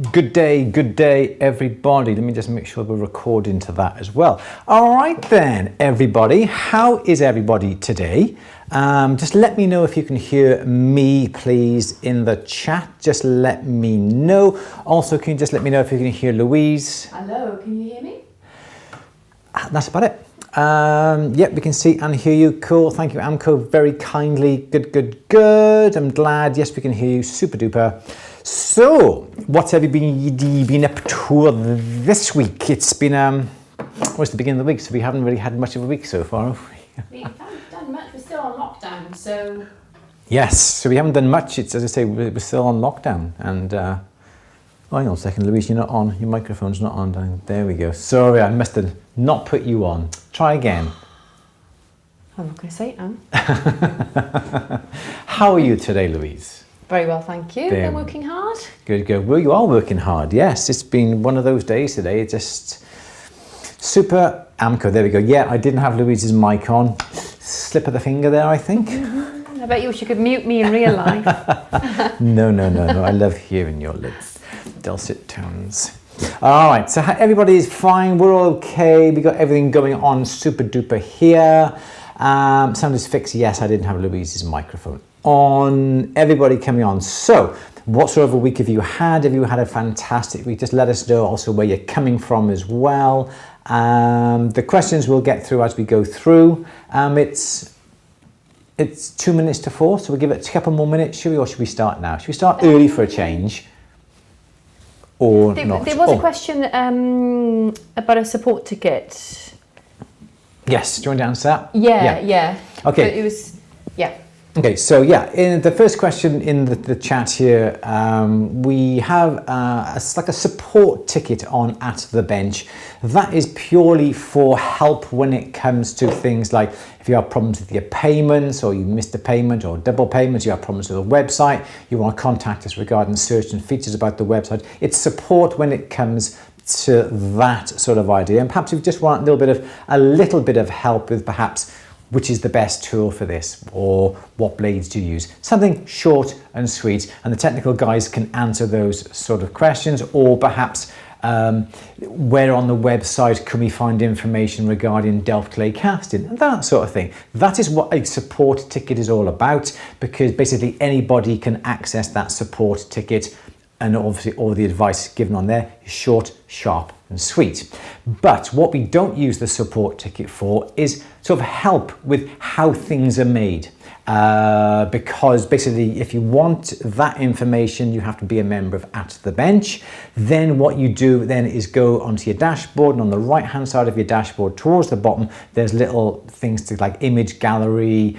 Good day, everybody. Let me just make sure we're recording to that as well. All right then, everybody. How is everybody today? Just let me know if you can hear me, please, in the chat. Just let me know. Also, can you just let me know if you can hear Louise? Hello, can you hear me? That's about it. Yep, we can see and hear you. Cool. Thank you, Amco, very kindly. Good. I'm glad. Yes, we can hear you. Super duper. So, what have you been up to this week? It's been, well, it's the beginning of the week, so we haven't really had much of a week so far, have we? We haven't done much. We're still on lockdown, so... Yes, so we haven't done much. It's, as I say, we're still on lockdown. And, oh, hang on a second, Louise, you're not on. Your microphone's not on. There we go. Sorry, I must have not put you on. Try again. I'm not going to say it now. How are you today, Louise? Very well, thank you. Been working hard? Good. Well, you are working hard, yes. It's been one of those days today. Just super. Amco, there we go. Yeah, I didn't have Louise's mic on. Slip of the finger there, I think. I bet you wish you could mute me in real life. No. I love hearing your dulcet tones. All right, so everybody's fine. We're okay. We got everything going on super duper here. Sound is fixed. Yes, I didn't have Louise's microphone on. Everybody coming on. So what sort of a week have you had? Have you had a fantastic week? Just let us know also where you're coming from as well. The questions we'll get through as we go through. It's 2 minutes to 4, so we'll give it a couple more minutes, should we, or should we start now? Should we start early for a change? Or not? There was a question about a support ticket. Yes, do you want to answer that? Yeah. Okay. But it was, yeah. Okay, so yeah, in the first question in the chat here, we have like a support ticket on at the bench. That is purely for help when it comes to things like if you have problems with your payments, or you missed a payment, or double payments, you have problems with the website, you want to contact us regarding certain features about the website. It's support when it comes to that sort of idea. And perhaps if you just want a little bit of help with perhaps which is the best tool for this, or what blades do you use? Something short and sweet, and the technical guys can answer those sort of questions, or perhaps where on the website can we find information regarding Delft clay casting, and that sort of thing. That is what a support ticket is all about, because basically anybody can access that support ticket, and obviously all the advice given on there is short, sharp and sweet. But what we don't use the support ticket for is sort of help with how things are made. Because basically if you want that information, you have to be a member of At the Bench. Then what you do then is go onto your dashboard, and on the right hand side of your dashboard towards the bottom, there's little things to like image gallery,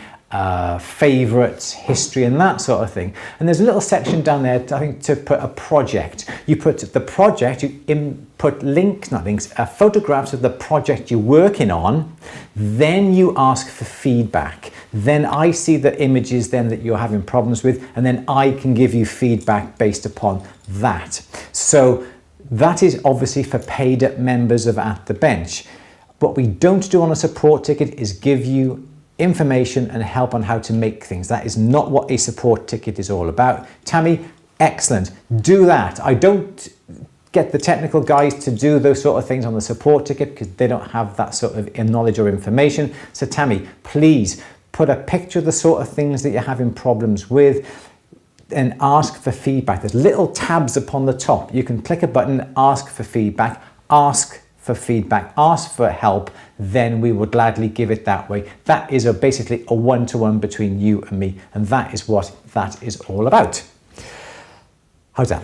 favorites, history, and that sort of thing. And there's a little section down there, I think, to put a project. You put the project, you input photographs of the project you're working on, then you ask for feedback. Then I see the images then that you're having problems with, and then I can give you feedback based upon that. So that is obviously for paid members of At the Bench. What we don't do on a support ticket is give you information and help on how to make things. That is not what a support ticket is all about. Tammy, excellent. Do that. I don't get the technical guys to do those sort of things on the support ticket because they don't have that sort of knowledge or information. So Tammy, please put a picture of the sort of things that you're having problems with and ask for feedback. There's little tabs upon the top. You can click a button, ask for feedback, ask for help, then we would gladly give it that way. That is basically a one-to-one between you and me, and that is what that is all about. How's that?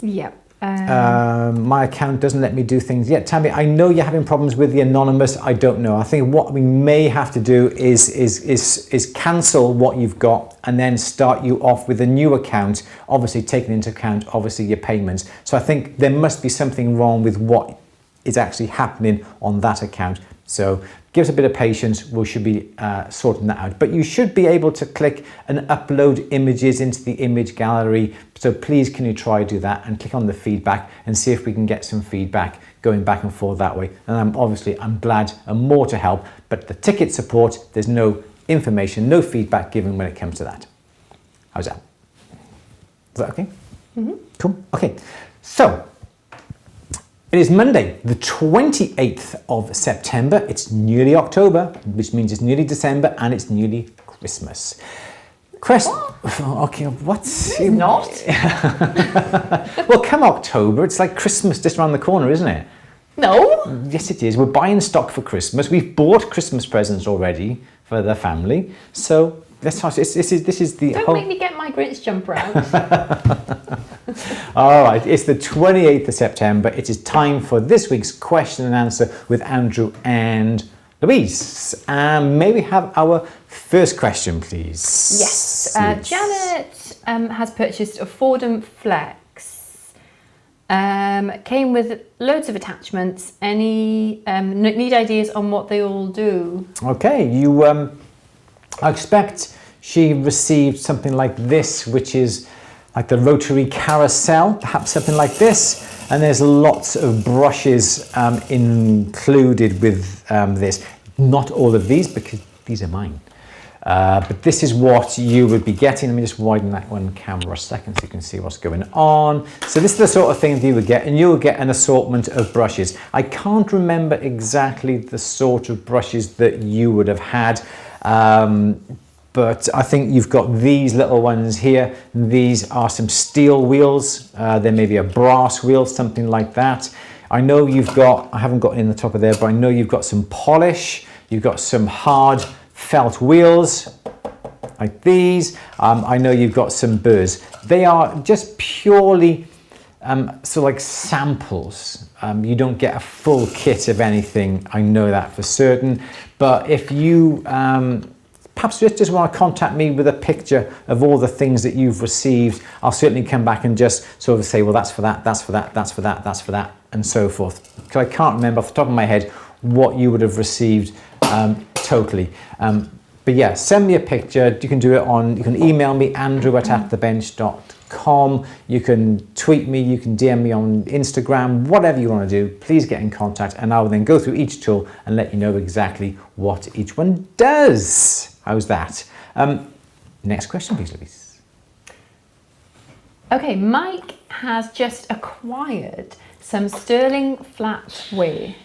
Yeah. My account doesn't let me do things yet. Tammy, I know you're having problems with the anonymous. I don't know. I think what we may have to do is cancel what you've got and then start you off with a new account, obviously taking into account obviously your payments. So I think there must be something wrong with what is actually happening on that account. So give us a bit of patience. We should be sorting that out. But you should be able to click and upload images into the image gallery. So please can you try do that and click on the feedback and see if we can get some feedback going back and forth that way. And I'm glad and more to help. But the ticket support, there's no information, no feedback given when it comes to that. How's that? Is that okay? Mm-hmm. Cool. Okay. So, it is Monday, the 28th of September. It's nearly October, which means it's nearly December and it's nearly Christmas. Okay, what's... It's not. Well, come October, it's like Christmas just around the corner, isn't it? No. Yes, it is. We're buying stock for Christmas. We've bought Christmas presents already for the family. So let's try. This is the Don't whole... make me get my Grinch jumper out. All right, it's the 28th of September. It is time for this week's question and answer with Andrew and Louise. May we have our first question, please? Yes. Janet has purchased a Fordham Flex. Came with loads of attachments. Any need ideas on what they all do? Okay, I expect she received something like this, which is like the rotary carousel, perhaps something like this. And there's lots of brushes included with this. Not all of these, because these are mine. But this is what you would be getting. Let me just widen that one camera a second so you can see what's going on. So this is the sort of thing that you would get, and you'll get an assortment of brushes. I can't remember exactly the sort of brushes that you would have had, but I think you've got these little ones here. These are some steel wheels. There may be a brass wheel, something like that. I know you've got, I haven't got it in the top of there, but I know you've got some polish. You've got some hard felt wheels like these. I know you've got some burrs. They are just purely so like samples. You don't get a full kit of anything. I know that for certain. But if you perhaps just want to contact me with a picture of all the things that you've received, I'll certainly come back and just sort of say, well, that's for that, that's for that, that's for that, that's for that, and so forth. Because I can't remember off the top of my head what you would have received totally. But yeah, send me a picture. You can do it on, you can email me, andrew@atthebench.com. You can tweet me, you can DM me on Instagram, whatever you want to do. Please get in contact and I will then go through each tool and let you know exactly what each one does. How's that? Next question, please, Louise. Okay, Mike has just acquired some sterling flatware.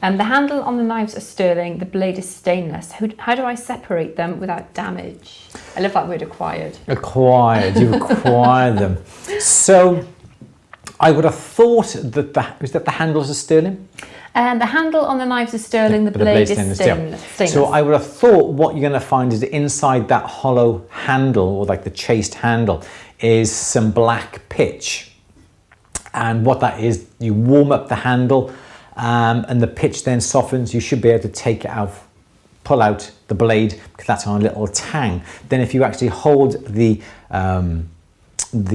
The handle on the knives are sterling, the blade is stainless. How do I separate them without damage? I love that word, acquired. Acquired, you've acquired them. So I would have thought that the handles are sterling? The handle on the knives is sterling, the blade is stainless. So I would have thought what you're going to find is that inside that hollow handle, or like the chased handle, is some black pitch. And what that is, you warm up the handle, and the pitch then softens. You should be able to take it out, pull out the blade, because that's on a little tang. Then if you actually hold the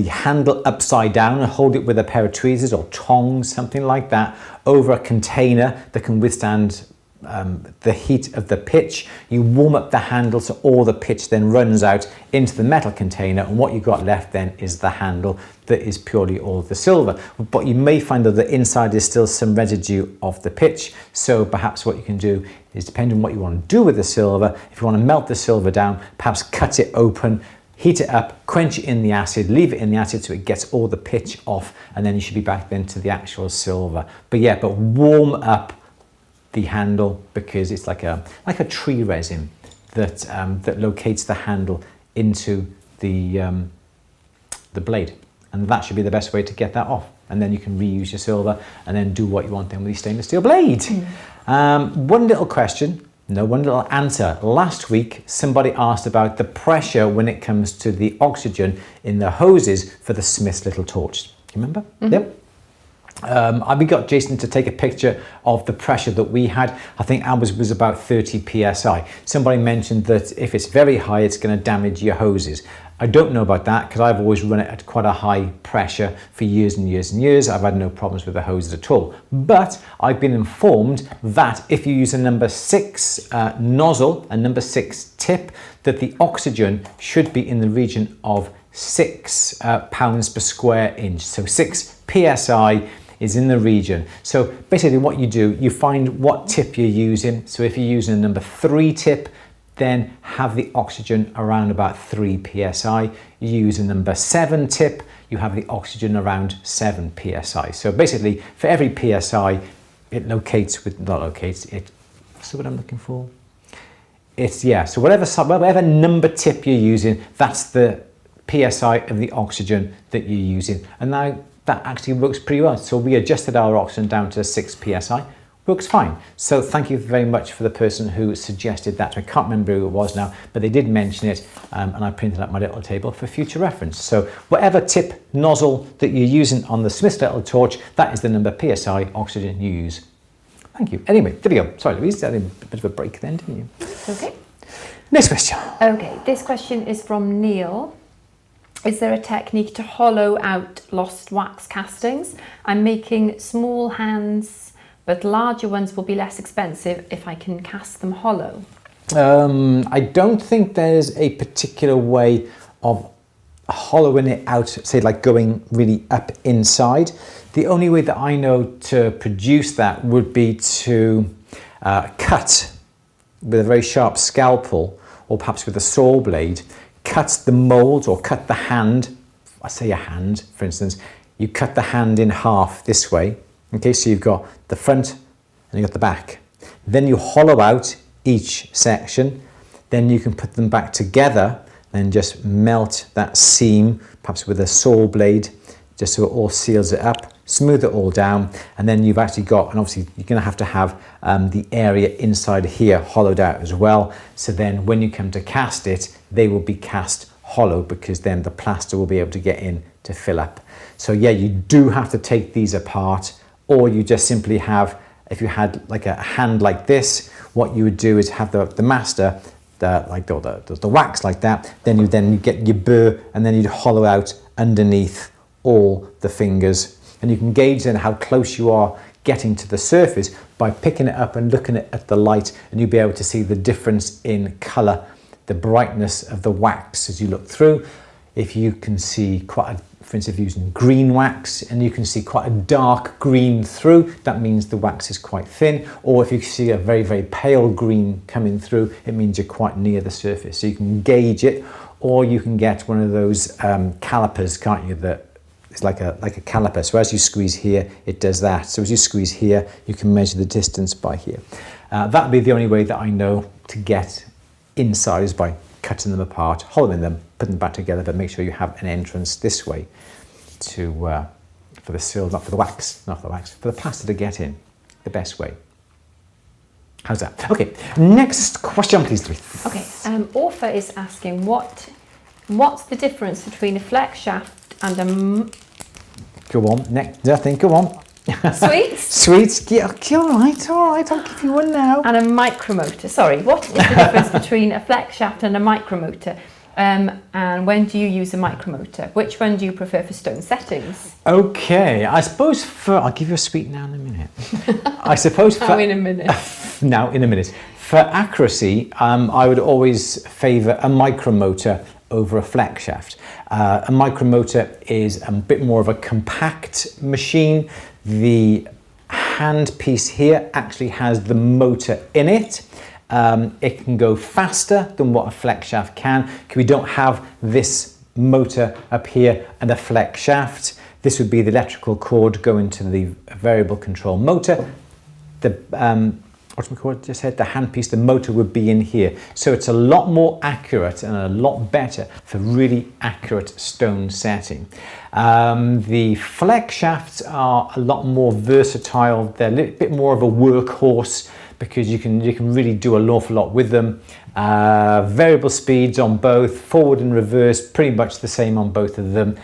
handle upside down and hold it with a pair of tweezers or tongs, something like that, over a container that can withstand the heat of the pitch, you warm up the handle so all the pitch then runs out into the metal container, and what you've got left then is the handle that is purely all the silver. But you may find that the inside is still some residue of the pitch, so perhaps what you can do is, depending on what you want to do with the silver, if you want to melt the silver down, perhaps cut it open, heat it up, quench it in the acid, leave it in the acid so it gets all the pitch off, and then you should be back then to the actual silver. But yeah, but warm up the handle, because it's like a tree resin that that locates the handle into the blade, and that should be the best way to get that off. And then you can reuse your silver and then do what you want then with your stainless steel blade. One little question, no, one little answer. Last week somebody asked about the pressure when it comes to the oxygen in the hoses for the Smith's little torch. Do you remember? Yep. We got Jason to take a picture of the pressure that we had. I think ours was about 30 psi. Somebody mentioned that if it's very high, it's going to damage your hoses. I don't know about that, because I've always run it at quite a high pressure for years and years and years. I've had no problems with the hoses at all. But I've been informed that if you use a number 6 nozzle, a number 6 tip, that the oxygen should be in the region of 6 pounds per square inch. So 6 psi is in the region. So basically what you do, you find what tip you're using. So if you're using a number 3 tip, then have the oxygen around about 3 psi. You use a number 7 tip, you have the oxygen around 7 psi. So basically, for every psi, it locates with, not locates, it, what's the word I'm looking for? It's, yeah, so whatever number tip you're using, that's the psi of the oxygen that you're using. And now that actually works pretty well. So we adjusted our oxygen down to 6 psi. Works fine. So thank you very much for the person who suggested that. I can't remember who it was now, but they did mention it, and I printed out my little table for future reference. So whatever tip nozzle that you're using on the Smith's little torch, that is the number psi oxygen you use. Thank you. Anyway, there we go. Sorry, Louise, you had a bit of a break then, didn't you? Okay. Next question. Okay, this question is from Neil. Is there a technique to hollow out lost wax castings? I'm making small hands, but larger ones will be less expensive if I can cast them hollow. I don't think there's a particular way of hollowing it out, say like going really up inside. The only way that I know to produce that would be to cut with a very sharp scalpel, or perhaps with a saw blade, cut the mold or cut the hand. I say a hand, for instance, you cut the hand in half this way. Okay, so you've got the front and you've got the back. Then you hollow out each section. Then you can put them back together and just melt that seam, perhaps with a saw blade, just so it all seals it up, smooth it all down. And then you've actually got, and obviously you're gonna have to have the area inside here hollowed out as well. So then when you come to cast it, they will be cast hollow, because then the plaster will be able to get in to fill up. So yeah, you do have to take these apart, or you just simply have, if you had like a hand like this, what you would do is have the master, the wax like that, then you get your burr, and then you'd hollow out underneath all the fingers. And you can gauge then how close you are getting to the surface by picking it up and looking at the light, and you'll be able to see the difference in colour, the brightness of the wax as you look through. If you can see quite a, for instance, if you're using green wax and you can see quite a dark green through, that means the wax is quite thin. Or if you see a very, very pale green coming through, it means you're quite near the surface. So you can gauge it, or you can get one of those calipers, can't you, that it's like a caliper. So as you squeeze here, it does that. So as you squeeze here, you can measure the distance by here. That would be the only way that I know to get inside, is by cutting them apart, hollowing them, putting them back together, but make sure you have an entrance this way to for the seal, not for the wax, for the plaster to get in the best way. How's that? Okay, next question, please, Louise. Okay, Orpha is asking what's the difference between a flex shaft and a... Go on, next, nothing, go on. Sweets? Sweets, yeah, all right, I'll give you one now. And a micromotor. Sorry, what is the difference between a flex shaft and a micromotor? And when do you use a micromotor? Which one do you prefer for stone settings? Okay, I suppose I'll give you a sweet now in a minute. I suppose for... Now in a minute. Now in a minute. For accuracy, I would always favour a micromotor over a flex shaft. A micromotor is a bit more of a compact machine. The hand piece here actually has the motor in it. It can go faster than what a flex shaft can, because we don't have this motor up here and a flex shaft. This would be the electrical cord going to the variable control motor. The just said the handpiece, the motor would be in here. So it's a lot more accurate and a lot better for really accurate stone setting. The flex shafts are a lot more versatile. They're a little bit more of a workhorse, because you can really do an awful lot with them. Variable speeds on both, forward and reverse, pretty much the same on both of them.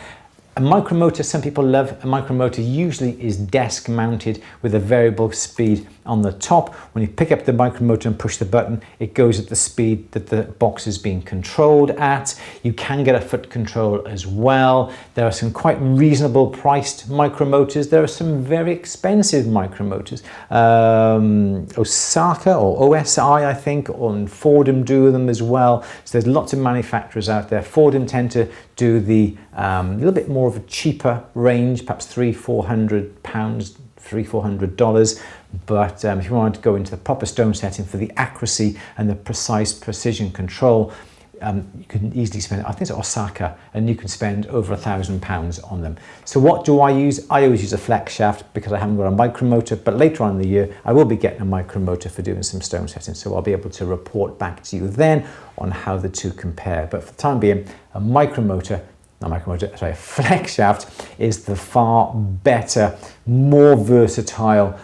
A micromotor, some people love. A micromotor usually is desk mounted with a variable speed on the top. When you pick up the micromotor and push the button, it goes at the speed that the box is being controlled at. You can get a foot control as well. There are some quite reasonable priced micromotors. There are some very expensive micromotors. Osaka or OSI, I think, and Fordham do them as well. So there's lots of manufacturers out there. Fordham tend to do the little bit more of a cheaper range, perhaps £300-400, $300-400. But if you wanted to go into the proper stone setting for the accuracy and the precise precision control, you can easily spend, I think it's Osaka, and you can spend over £1,000 on them. So what do I use? I always use a flex shaft because I haven't got a micromotor, but later on in the year I will be getting a micromotor for doing some stone setting, so I'll be able to report back to you then on how the two compare. But for the time being, a flex shaft is the far better, more versatile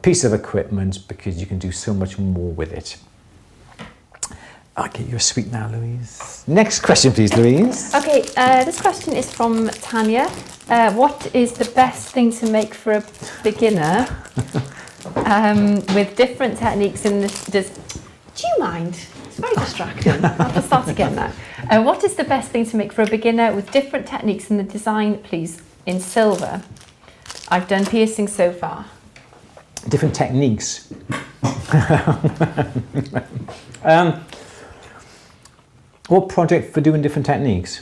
piece of equipment because you can do so much more with it. I'll get you a sweet now, Louise. Next question, please, Louise. Okay, this question is from Tanya. What is the best thing to make for a beginner with different techniques in this? Do you mind? It's very distracting. I'll have to start again now. What is the best thing to make for a beginner with different techniques in the design, please, in silver? I've done piercing so far. Different techniques. What project for doing different techniques?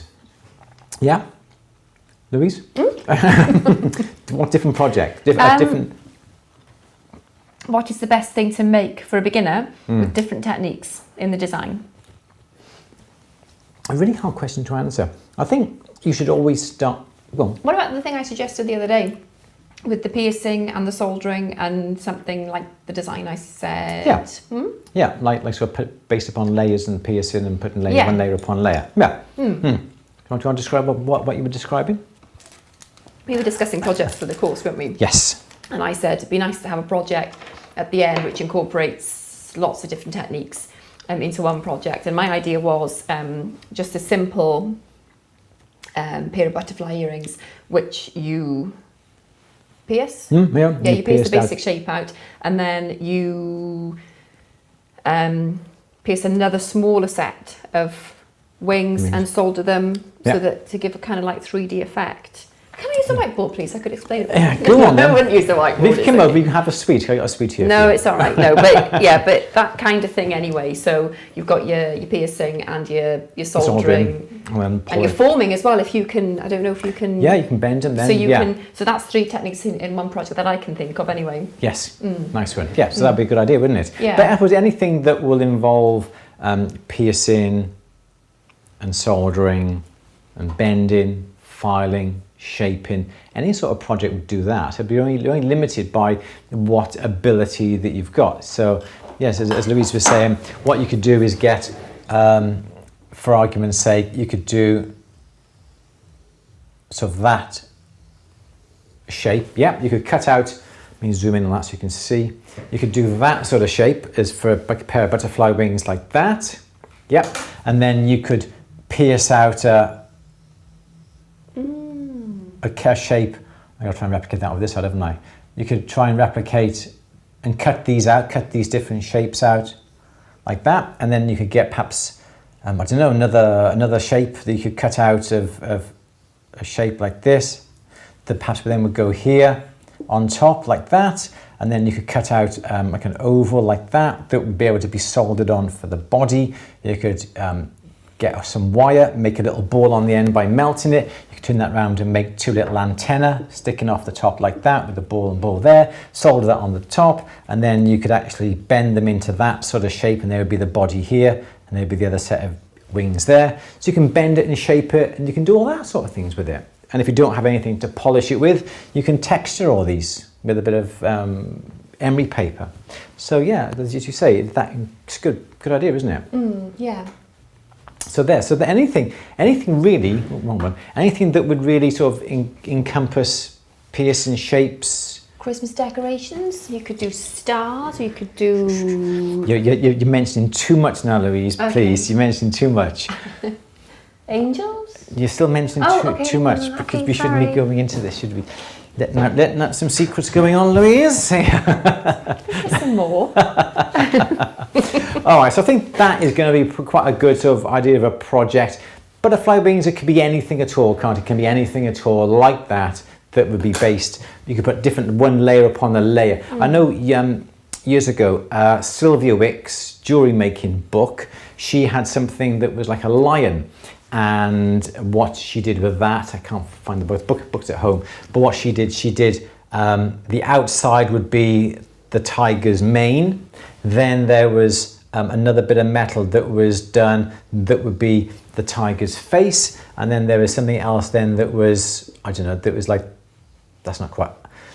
Yeah? Louise? What different project? Different. What is the best thing to make for a beginner with different techniques in the design? A really hard question to answer. I think you should always start. Well, what about the thing I suggested the other day with the piercing and the soldering and something like the design I said? Yeah, yeah, like sort of based upon layers and piercing and putting one layer upon layer. Yeah. Do you want to describe what you were describing? We were discussing projects for the course, weren't we? Yes. And I said it'd be nice to have a project at the end which incorporates lots of different techniques into one project. And my idea was just a simple pair of butterfly earrings which you pierce. You pierce the basic shape out, and then you pierce another smaller set of wings and solder them so that to give a kind of like 3D effect. Can I use the whiteboard, please? I could explain it. Yeah, go on. I wouldn't use the whiteboard. If you come over, you can have a sweet. I got a sweet here. No, it's all right. No, but yeah, but that kind of thing anyway. So you've got your piercing and your soldering and your forming as well. If you can, I don't know if you can. Yeah, you can bend them then. So you can. So that's 3 techniques in one project that I can think of anyway. Yes, nice one. Yeah, so that'd be a good idea, wouldn't it? Yeah. But I suppose anything that will involve piercing and soldering and bending, filing, shaping, any sort of project would do that. It'd be only limited by what ability that you've got. So yes, as Louise was saying, what you could do is get, for argument's sake, you could do sort of that shape. Yeah, you could cut out, let me zoom in on that so you can see. You could do that sort of shape as for a pair of butterfly wings like that. Yep, and then you could pierce out a shape. I gotta try and replicate that with this side, haven't I? You could try and replicate and cut these out, cut these different shapes out like that, and then you could get perhaps, I don't know, another shape that you could cut out of a shape like this, that perhaps then would go here on top like that, and then you could cut out like an oval like that would be able to be soldered on for the body. You could get some wire, make a little ball on the end by melting it. You can turn that around and make 2 little antennae sticking off the top like that with the ball and ball there, solder that on the top, and then you could actually bend them into that sort of shape, and there would be the body here, and there would be the other set of wings there. So you can bend it and shape it, and you can do all that sort of things with it. And if you don't have anything to polish it with, you can texture all these with a bit of emery paper. So yeah, as you say, that's good idea, isn't it? Yeah. So anything really, wrong one, anything that would really sort of encompass piercing shapes. Christmas decorations, you could do stars, or you could do... You're mentioning too much now, Louise, please. You're mentioning too much. Angels? You're still mentioning too much, because we shouldn't be going into this, should we? Letting out some secrets going on, Louise. Some more. All right, so I think that is going to be quite a good sort of idea of a project. Butterfly wings, it could be anything at all, can't it? It can be anything at all like that would be based. You could put one layer upon a layer. I know years ago, Sylvia Wick's jewellery making book, she had something that was like a lion. And what she did with that, I can't find the books at home, but what she did, the outside would be the tiger's mane. Then there was another bit of metal that was done that would be the tiger's face, and then there was something else then that was, I don't know, that was like, that's not quite,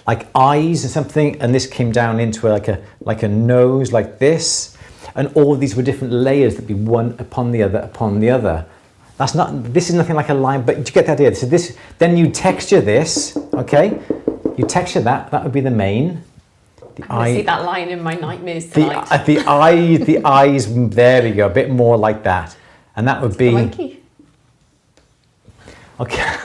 like eyes or something, and this came down into like a nose like this, and all of these were different layers that be one upon the other upon the other. That's not, this is nothing like a line, but you get the idea. So this, then you texture this, okay? You texture that would be the main. I see that line in my nightmares tonight. The eyes, there we go, a bit more like that. And that would be... Monkey. Okay.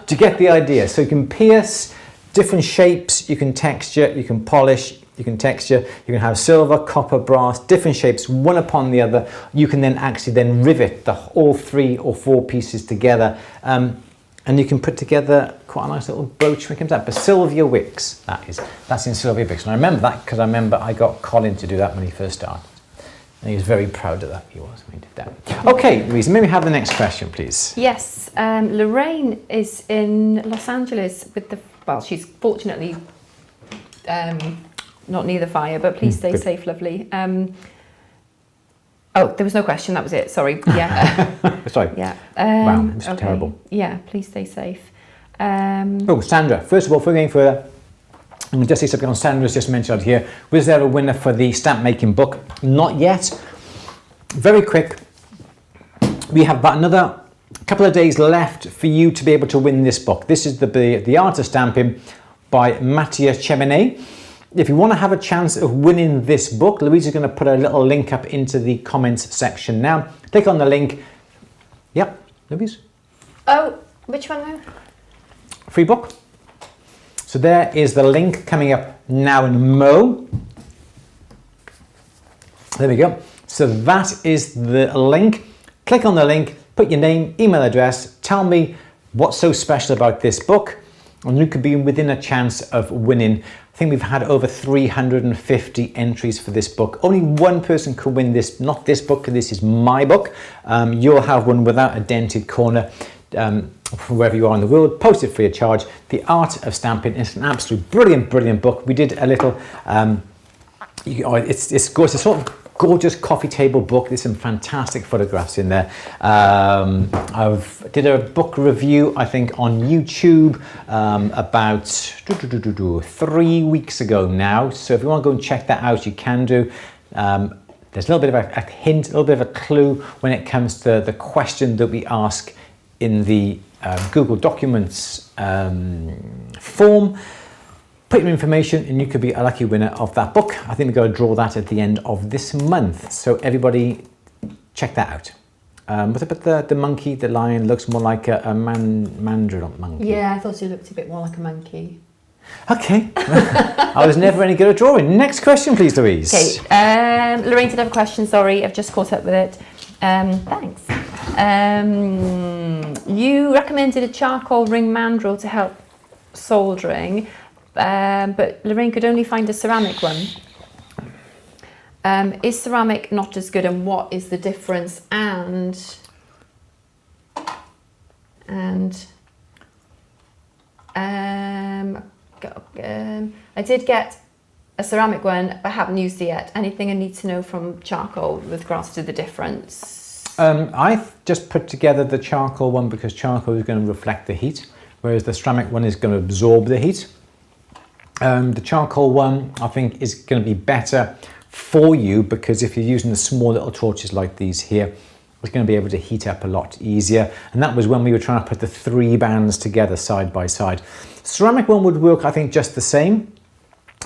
Do you get the idea? So you can pierce different shapes, you can texture, you can polish, you can texture, you can have silver, copper, brass, different shapes, one upon the other. You can then actually then rivet all 3 or 4 pieces together. And you can put together quite a nice little brooch when it comes out. But Sylvia Wicks, that's in Sylvia Wicks. And I remember that because I got Colin to do that when he first started. And he was very proud of that, he was, when he did that. Okay, Louise, may we have the next question, please? Yes, Lorraine is in Los Angeles with well, she's fortunately not near the fire, but please stay safe, lovely. Oh, there was no question, that was it, sorry. Yeah. Sorry. Yeah. Wow, this is terrible. Yeah, please stay safe. Oh, Sandra, first of all, before going further, I'm going to just say something on Sandra's just mentioned out here. Was there a winner for the stamp making book? Not yet. Very quick. We have about another couple of days left for you to be able to win this book. This is the Art of Stamping by Mattia Cheminay. If you want to have a chance of winning this book, Louise is going to put a little link up into the comments section now. Click on the link. Yep, Louise. Oh, which one now? Free book. So there is the link coming up now in Mo. There we go. So that is the link. Click on the link, put your name, email address, tell me what's so special about this book, and you could be within a chance of winning. I think we've had over 350 entries for this book. Only one person could win this, not this book, this is my book. You'll have one without a dented corner from wherever you are in the world, posted free of charge. The Art of Stamping is an absolute brilliant book. We did a little, it's gorgeous, it's sort of gorgeous coffee table book. There's some fantastic photographs in there. I've did a book review, I think, on YouTube about 3 weeks ago now. So if you want to go and check that out, you can do. There's a little bit of a hint, a little bit of a clue when it comes to the question that we ask in the Google Documents form. Put your information and you could be a lucky winner of that book. I think we're going to draw that at the end of this month. So everybody check that out. What about the monkey, the lion, looks more like a mandrel monkey? Yeah, I thought it looked a bit more like a monkey. Okay. I was never any good at drawing. Next question, please, Louise. Okay. Lorraine did have a question, sorry, I've just caught up with it. Thanks. You recommended a charcoal ring mandrel to help soldering. But Lorraine could only find a ceramic one. Is ceramic not as good, and what is the difference? And I did get a ceramic one, but I haven't used it yet. Anything I need to know from charcoal with regards to the difference? I've just put together the charcoal one because charcoal is going to reflect the heat, whereas the ceramic one is going to absorb the heat. The charcoal one, I think, is going to be better for you because if you're using the small little torches like these here, it's going to be able to heat up a lot easier. And that was when we were trying to put the 3 bands together side by side. Ceramic one would work, I think, just the same.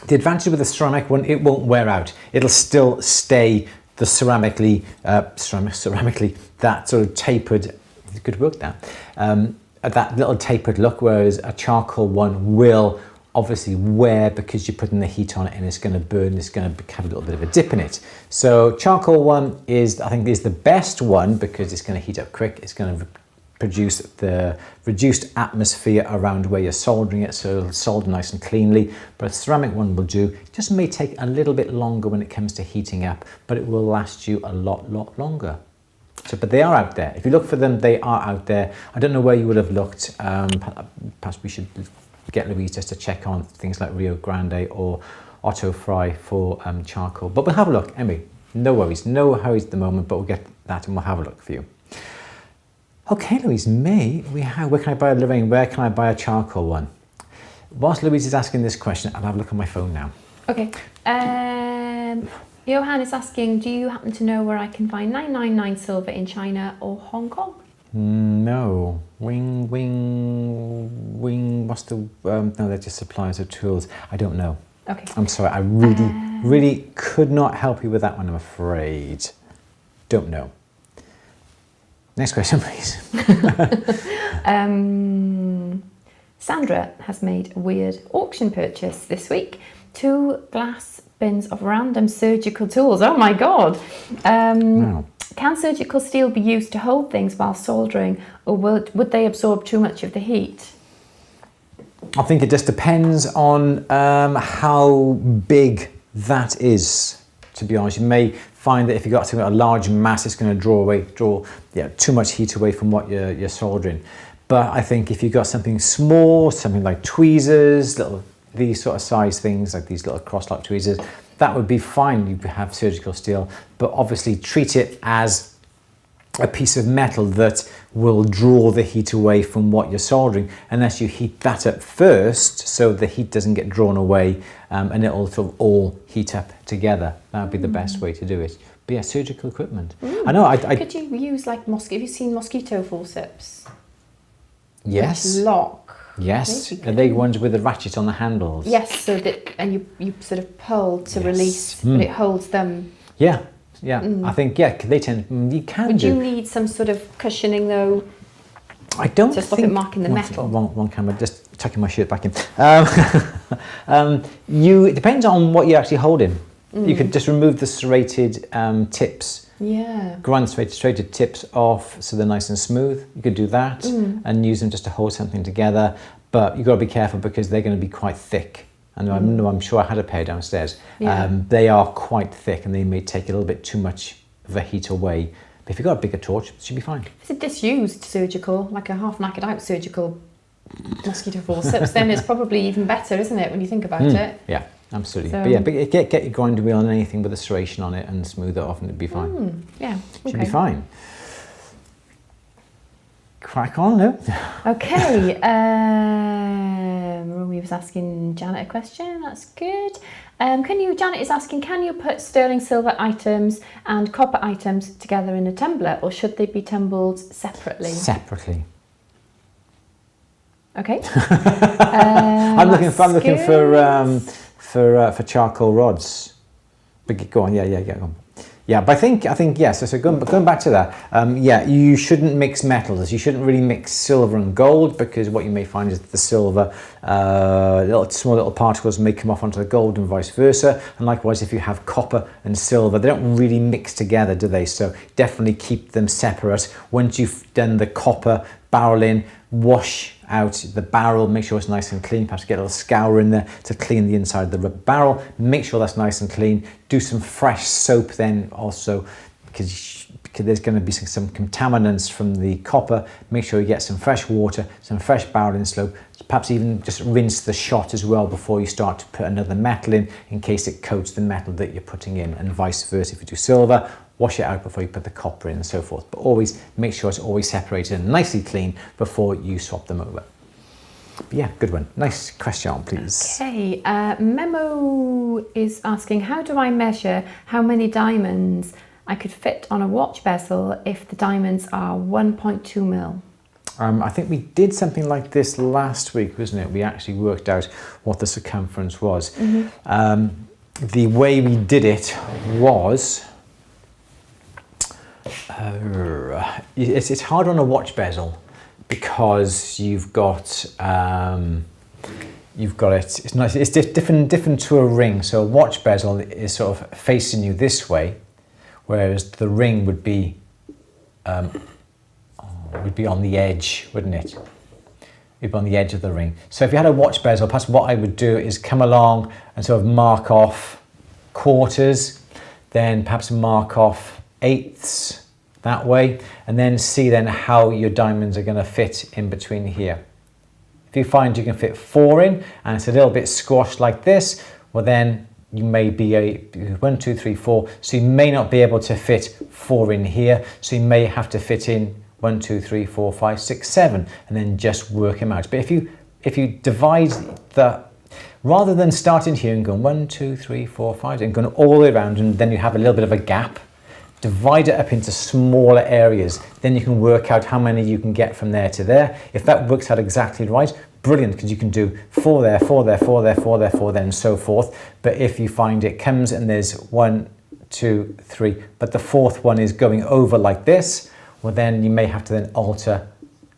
The advantage with the ceramic one, it won't wear out. It'll still stay the ceramically, that sort of tapered, good work that little tapered look, whereas a charcoal one will obviously wear because you're putting the heat on it and it's going to burn, it's going to have a little bit of a dip in it. So charcoal one is, I think, is the best one because it's going to heat up quick, it's going to produce the reduced atmosphere around where you're soldering it, so it'll solder nice and cleanly. But a ceramic one will do. It just may take a little bit longer when it comes to heating up, but it will last you a lot longer. So, but they are out there. If you look for them, they are out there. I don't know where you would have looked. Perhaps we should get Louise just to check on things like Rio Grande or auto fry for charcoal. But we'll have a look. Anyway, no worries, no hurries at the moment, but we'll get that and we'll have a look for you. Okay, Louise, where can I buy a Lorraine? Where can I buy a charcoal one? Whilst Louise is asking this question, I'll have a look on my phone now. Okay. Johan is asking, do you happen to know where I can find 999 silver in China or Hong Kong? No. What's the, no, they're just suppliers of tools. I don't know. Okay. I'm sorry, I really could not help you with that one, I'm afraid. Don't know. Next question, please. Sandra has made a weird auction purchase this week. 2 glass bins of random surgical tools. Oh my God. Wow. Can surgical steel be used to hold things while soldering, or would they absorb too much of the heat? I think it just depends on how big that is, to be honest. You may find that if you've got a large mass, it's going to draw too much heat away from what you're soldering. But I think if you've got something small, something like tweezers, these sort of size things, like these little cross-lock tweezers, that would be fine. You have surgical steel, but obviously treat it as a piece of metal that will draw the heat away from what you're soldering, unless you heat that up first so the heat doesn't get drawn away, and it'll sort of all heat up together. That would be the best way to do it. But yeah, surgical equipment. I know. Could you use like have you seen mosquito forceps? Yes. Which lock. Yes. Are they ones with the ratchet on the handles? Yes. So that you sort of pull to release, but it holds them. Yeah. Yeah. I think they tend. You can. Would you need some sort of cushioning though? I don't to stop it marking the metal. One camera, just tucking my shirt back in. It depends on what you're actually holding. You could just remove the serrated tips. Yeah. Grind serrated tips off so they're nice and smooth. You could do that and use them just to hold something together. But you've got to be careful because they're going to be quite thick. And I'm sure I had a pair downstairs. Yeah. They are quite thick and they may take a little bit too much of the heat away. But if you've got a bigger torch, it should be fine. If it's a disused surgical, like a half knackered out surgical mosquito forceps, then it's probably even better, isn't it, when you think about it? Yeah, absolutely. So, but get your grinder wheel on anything with a serration on it and smooth it off and it'd be fine. Yeah, should be fine. Crack on, no? Okay, we was asking Janet a question, that's good. Janet is asking, can you put sterling silver items and copper items together in a tumbler, or should they be tumbled separately? Separately. Okay. I'm looking for charcoal rods. But go on, yeah, go on. Yeah, but I think yes. So going back to that, you shouldn't mix metals. You shouldn't really mix silver and gold, because what you may find is the silver, small little particles may come off onto the gold and vice versa. And likewise, if you have copper and silver, they don't really mix together, do they? So definitely keep them separate. Once you've done the copper barrel in, wash out the barrel, make sure it's nice and clean. Perhaps get a little scour in there to clean the inside of the rubber barrel. Make sure that's nice and clean. Do some fresh soap then also, because there's going to be some contaminants from the copper. Make sure you get some fresh water, some fresh barreling soap. Perhaps even just rinse the shot as well before you start to put another metal in case it coats the metal that you're putting in, and vice versa. If you do silver, wash it out before you put the copper in and so forth. But always make sure it's always separated and nicely clean before you swap them over. But yeah, good one. Nice question, please. Okay, Memo is asking, how do I measure how many diamonds I could fit on a watch bezel if the diamonds are 1.2 mil? I think we did something like this last week, wasn't it? We actually worked out what the circumference was. The way we did it was, it's hard on a watch bezel because you've got it. It's nice. It's different to a ring. So a watch bezel is sort of facing you this way, whereas the ring would be on the edge, wouldn't it? It'd be on the edge of the ring. So if you had a watch bezel, perhaps what I would do is come along and sort of mark off quarters, then perhaps mark off eighths that way, and then see then how your diamonds are going to fit in between here. If you find you can fit 4 in and it's a little bit squashed like this, well then you may be 1, 2, 3, 4, so you may not be able to fit 4 in here, so you may have to fit in 1, 2, 3, 4, 5, 6, 7, and then just work them out. But if you divide rather than starting here and going 1, 2, 3, 4, 5, and going all the way around, and then you have a little bit of a gap, divide it up into smaller areas. Then you can work out how many you can get from there to there. If that works out exactly right, brilliant, because you can do 4 there, 4 there, 4 there, 4 there, 4 there, and so forth. But if you find it comes and there's 1, 2, 3, but the 4th one is going over like this, well, then you may have to then alter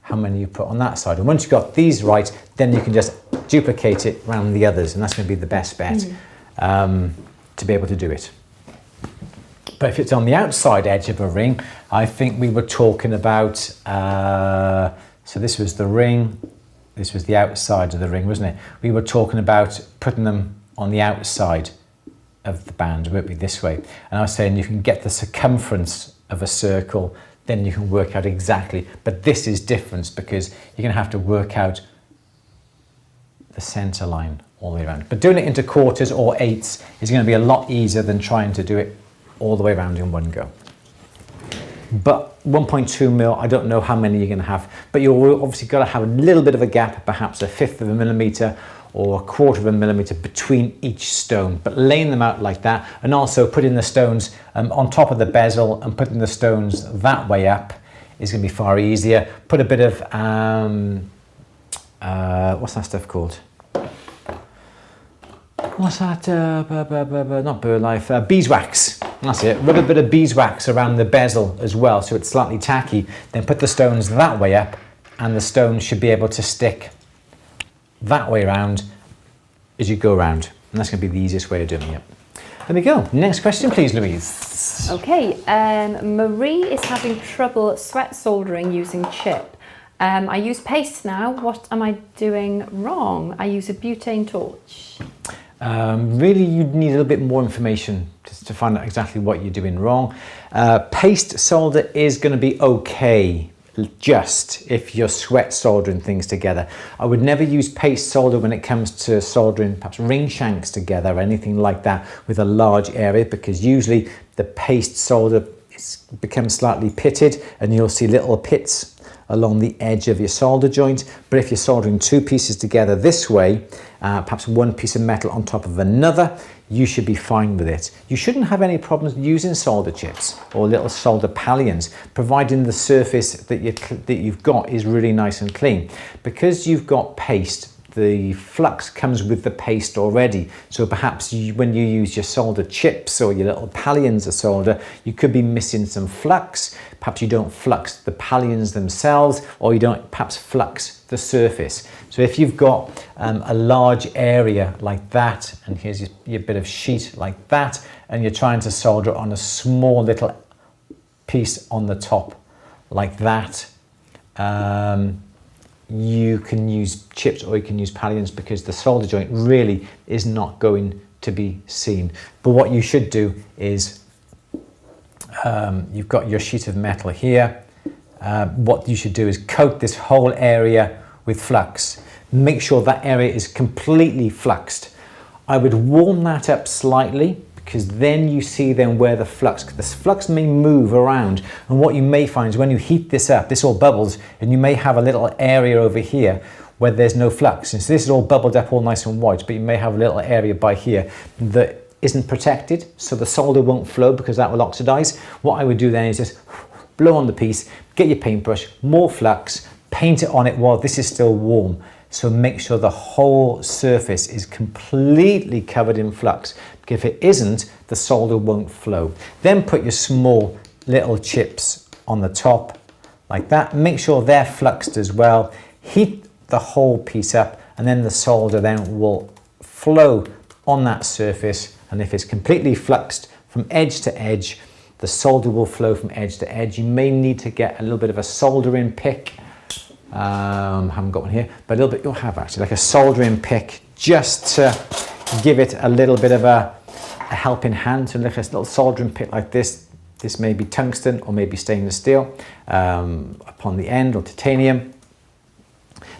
how many you put on that side. And once you've got these right, then you can just duplicate it around the others, and that's going to be the best bet to be able to do it. But if it's on the outside edge of a ring, I think we were talking about, so this was the ring, this was the outside of the ring, wasn't it? We were talking about putting them on the outside of the band, weren't we, this way? And I was saying you can get the circumference of a circle, then you can work out exactly. But this is different because you're going to have to work out the center line all the way around. But doing it into quarters or eighths is going to be a lot easier than trying to do it all the way around in one go. But 1.2 mil, I don't know how many you're going to have, but you're obviously got to have a little bit of a gap, perhaps 1/5 of a millimeter or 1/4 of a millimeter between each stone, but laying them out like that, and also putting the stones on top of the bezel and putting the stones that way up is going to be far easier. Put a bit of what's that stuff called? What's that? Not burlap, beeswax. That's it. Rub a bit of beeswax around the bezel as well, so it's slightly tacky. Then put the stones that way up, and the stones should be able to stick that way around as you go around. And that's going to be the easiest way of doing it. There we go. Next question, please, Louise. Okay. Marie is having trouble sweat soldering using chip. I use paste now. What am I doing wrong? I use a butane torch. Really, you'd need a little bit more information to find out exactly what you're doing wrong. Paste solder is going to be okay, just if you're sweat soldering things together. I would never use paste solder when it comes to soldering perhaps ring shanks together or anything like that with a large area, because usually the paste solder becomes slightly pitted and you'll see little pits along the edge of your solder joint. But if you're soldering 2 pieces together this way, perhaps 1 piece of metal on top of another, you should be fine with it. You shouldn't have any problems using solder chips or little solder pallions, providing the surface that you've got is really nice and clean. Because you've got paste, the flux comes with the paste already. So perhaps when you use your solder chips or your little pallions of solder, you could be missing some flux. Perhaps you don't flux the pallions themselves, or you don't perhaps flux the surface. So if you've got a large area like that, and here's your bit of sheet like that, and you're trying to solder on a small little piece on the top like that, you can use chips or you can use pallions, because the solder joint really is not going to be seen. But what you should do is, you've got your sheet of metal here. What you should do is coat this whole area with flux. Make sure that area is completely fluxed. I would warm that up slightly, because then you see then where the flux may move around, and what you may find is when you heat this up, this all bubbles, and you may have a little area over here where there's no flux. And so this is all bubbled up all nice and white, but you may have a little area by here that isn't protected, so the solder won't flow because that will oxidize. What I would do then is just blow on the piece, get your paintbrush, more flux, paint it on it while this is still warm. So make sure the whole surface is completely covered in flux. If it isn't, the solder won't flow. Then put your small little chips on the top like that. Make sure they're fluxed as well. Heat the whole piece up, and then the solder then will flow on that surface. And if it's completely fluxed from edge to edge, the solder will flow from edge to edge. You may need to get a little bit of a soldering pick. Haven't got one here, but a little bit, you'll have actually like a soldering pick, just to give it a little bit of a helping hand. So look at this little soldering pick like this. This may be tungsten or maybe stainless steel upon the end, or titanium.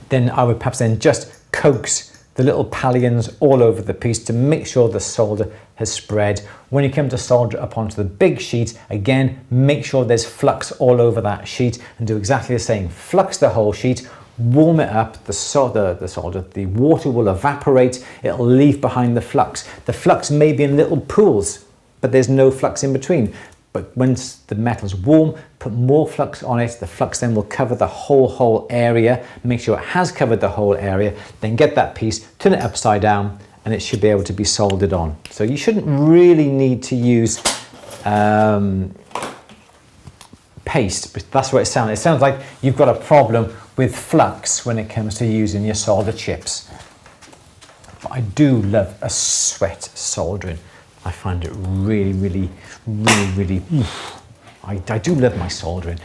Then I would perhaps then just coax the little pallions all over the piece to make sure the solder has spread. When you come to solder up onto the big sheet, again, make sure there's flux all over that sheet and do exactly the same. Flux the whole sheet, warm it up, the water will evaporate, it'll leave behind the flux. The flux may be in little pools, but there's no flux in between. But once the metal's warm, put more flux on it. The flux then will cover the whole area. Make sure it has covered the whole area. Then get that piece, turn it upside down, and it should be able to be soldered on. So you shouldn't really need to use paste, but that's what it sounds. It sounds like you've got a problem with flux when it comes to using your solder chips. But I do love a sweat soldering. I find it really, I do love my soldering.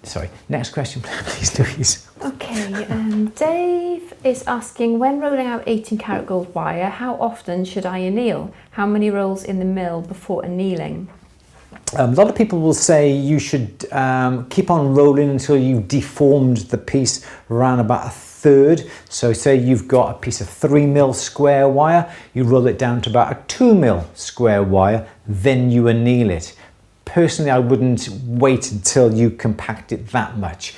Sorry, next question, please, Louise. Okay, Dave is asking, when rolling out 18-karat gold wire, how often should I anneal? How many rolls in the mill before annealing? A lot of people will say you should keep on rolling until you've deformed the piece around about a third. So say you've got a piece of 3mm square wire, you roll it down to about a 2mm square wire, then you anneal it. Personally, I wouldn't wait until you compact it that much.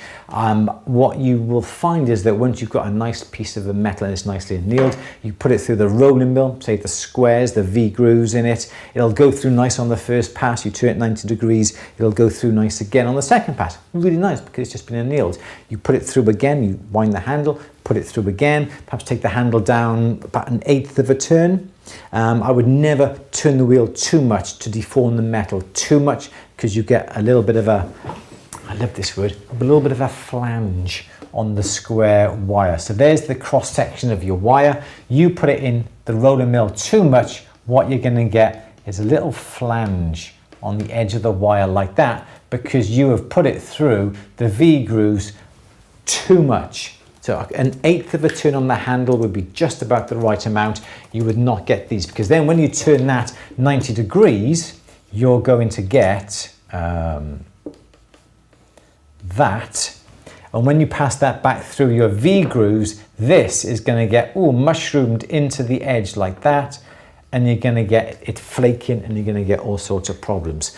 What you will find is that once you've got a nice piece of the metal and it's nicely annealed, you put it through the rolling mill, say the squares, the V grooves in it. It'll go through nice on the first pass, you turn it 90 degrees, it'll go through nice again on the second pass. Really nice because it's just been annealed. You put it through again, you wind the handle, put it through again, perhaps take the handle down about 1/8 of a turn. I would never turn the wheel too much to deform the metal too much, because you get a little bit of a, I love this word, a little bit of a flange on the square wire. So there's the cross section of your wire. You put it in the roller mill too much, what you're going to get is a little flange on the edge of the wire like that, because you have put it through the V grooves too much. So 1/8 of a turn on the handle would be just about the right amount. You would not get these, because then when you turn that 90 degrees, you're going to get that. And when you pass that back through your V grooves, this is going to get mushroomed into the edge like that. And you're going to get it flaking, and you're going to get all sorts of problems.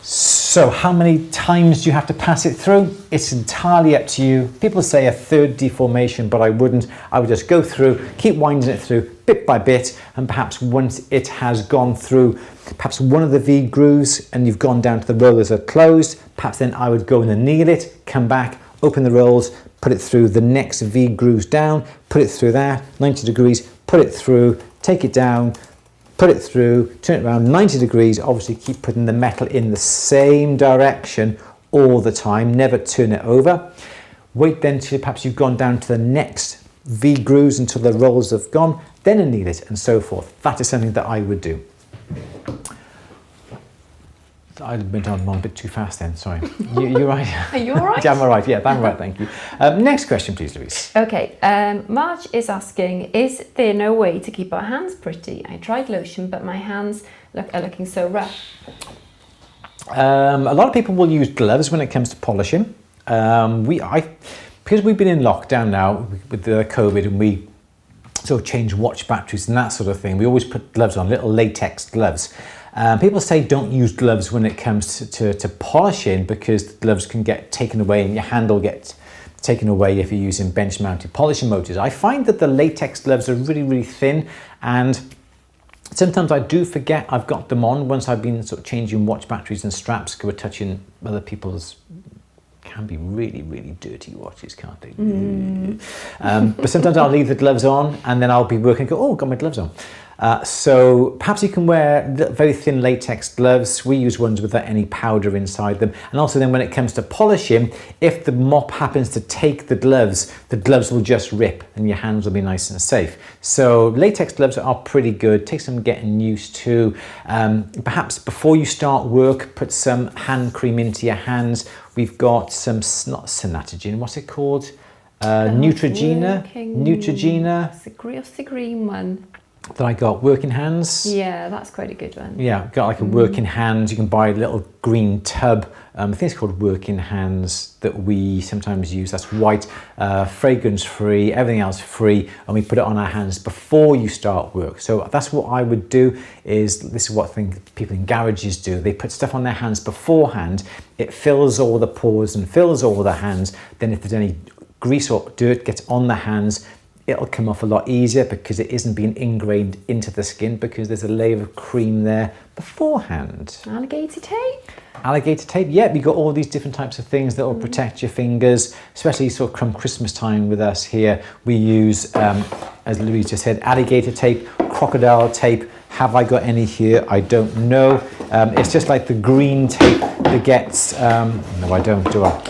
So how many times do you have to pass it through? It's entirely up to you. People say a third deformation, but I wouldn't. I would just go through, keep winding it through bit by bit, and perhaps once it has gone through perhaps one of the V grooves and you've gone down to the rollers are closed, perhaps then I would go and anneal it, come back, open the rolls, put it through the next V grooves down, put it through that, 90 degrees, put it through, take it down, put it through, turn it around 90 degrees, obviously keep putting the metal in the same direction all the time, never turn it over. Wait then till perhaps you've gone down to the next V grooves until the rolls have gone, then anneal it, and so forth. That is something that I would do. I went on a bit too fast then, sorry. You're right. Are you all right? Yeah, I'm all right, yeah, I'm right, thank you. Next question, please, Louise. Okay, Marge is asking, is there no way to keep our hands pretty? I tried lotion, but my hands are looking so rough. A lot of people will use gloves when it comes to polishing. Because we've been in lockdown now with the COVID, and we sort of change watch batteries and that sort of thing, we always put gloves on, little latex gloves. People say don't use gloves when it comes to polishing, because the gloves can get taken away and your handle gets taken away if you're using bench mounted polishing motors. I find that the latex gloves are really thin, and sometimes I do forget I've got them on once I've been sort of changing watch batteries and straps, because we're touching other people's, can be really dirty watches, can't they? But sometimes I'll leave the gloves on and then I'll be working and go, oh, got my gloves on. So perhaps you can wear very thin latex gloves. We use ones without any powder inside them. And also then when it comes to polishing, if the mop happens to take the gloves will just rip and your hands will be nice and safe. So latex gloves are pretty good. Take some getting used to. Perhaps before you start work, put some hand cream into your hands. We've got some, not Synatogen, what's it called? Neutrogena? Neutrogena? It's the green one. that I got, working hands. Yeah, that's quite a good one. Yeah, got like a working hands. You can buy a little green tub. I think it's called working hands that we sometimes use. That's white, fragrance free, everything else free, and we put it on our hands before you start work. So that's what I would do. This is what I think people in garages do. They put stuff on their hands beforehand. It fills all the pores and fills all the hands. Then if there's any grease or dirt gets on the hands, it'll come off a lot easier because it isn't being ingrained into the skin because there's a layer of cream there beforehand. Alligator tape? Alligator tape, yeah, we got all these different types of things that will protect your fingers, especially sort of come Christmas time with us here. We use, as Louise just said, alligator tape, crocodile tape. Have I got any here? I don't know. It's just like the green tape that gets, no I don't, do I?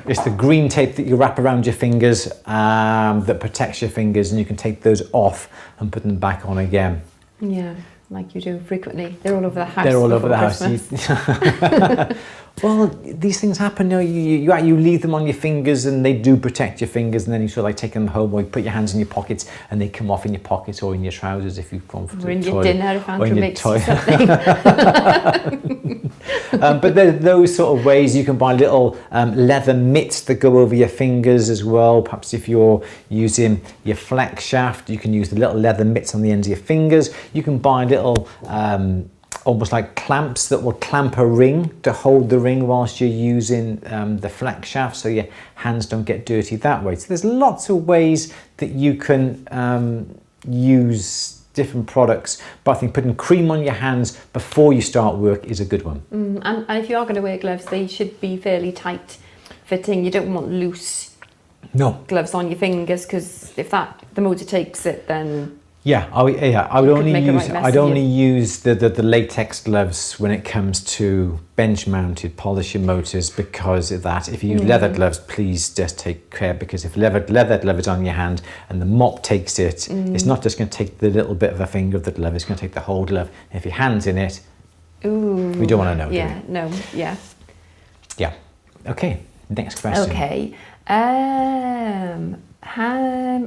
It's the green tape that you wrap around your fingers that protects your fingers, and you can take those off and put them back on again. Yeah, like you do frequently. They're all over the house. They're all over the Christmas. house. Well, these things happen. You leave them on your fingers, and they do protect your fingers. And then you sort of like take them home, or you put your hands in your pockets, and they come off in your pockets or in your trousers if you've gone for the Or in toilet. your dinner if Andrew makes something. But there are those sort of ways. You can buy little leather mitts that go over your fingers as well. Perhaps if you're using your flex shaft, you can use the little leather mitts on the ends of your fingers. You can buy little almost like clamps that will clamp a ring to hold the ring whilst you're using the flex shaft, so your hands don't get dirty that way. So there's lots of ways that you can use different products, but I think putting cream on your hands before you start work is a good one. And if you are going to wear gloves, they should be fairly tight fitting. You don't want loose gloves on your fingers, because if the motor takes it, then I would I'd only use the latex gloves when it comes to bench mounted polishing motors because of that. If you use leather gloves, please just take care, because if leather gloves on your hand and the mop takes it, it's not just going to take the little bit of a finger of the glove, it's going to take the whole glove. If your hand's in it, we don't want to know, do we? Yeah. Okay, next question. Okay.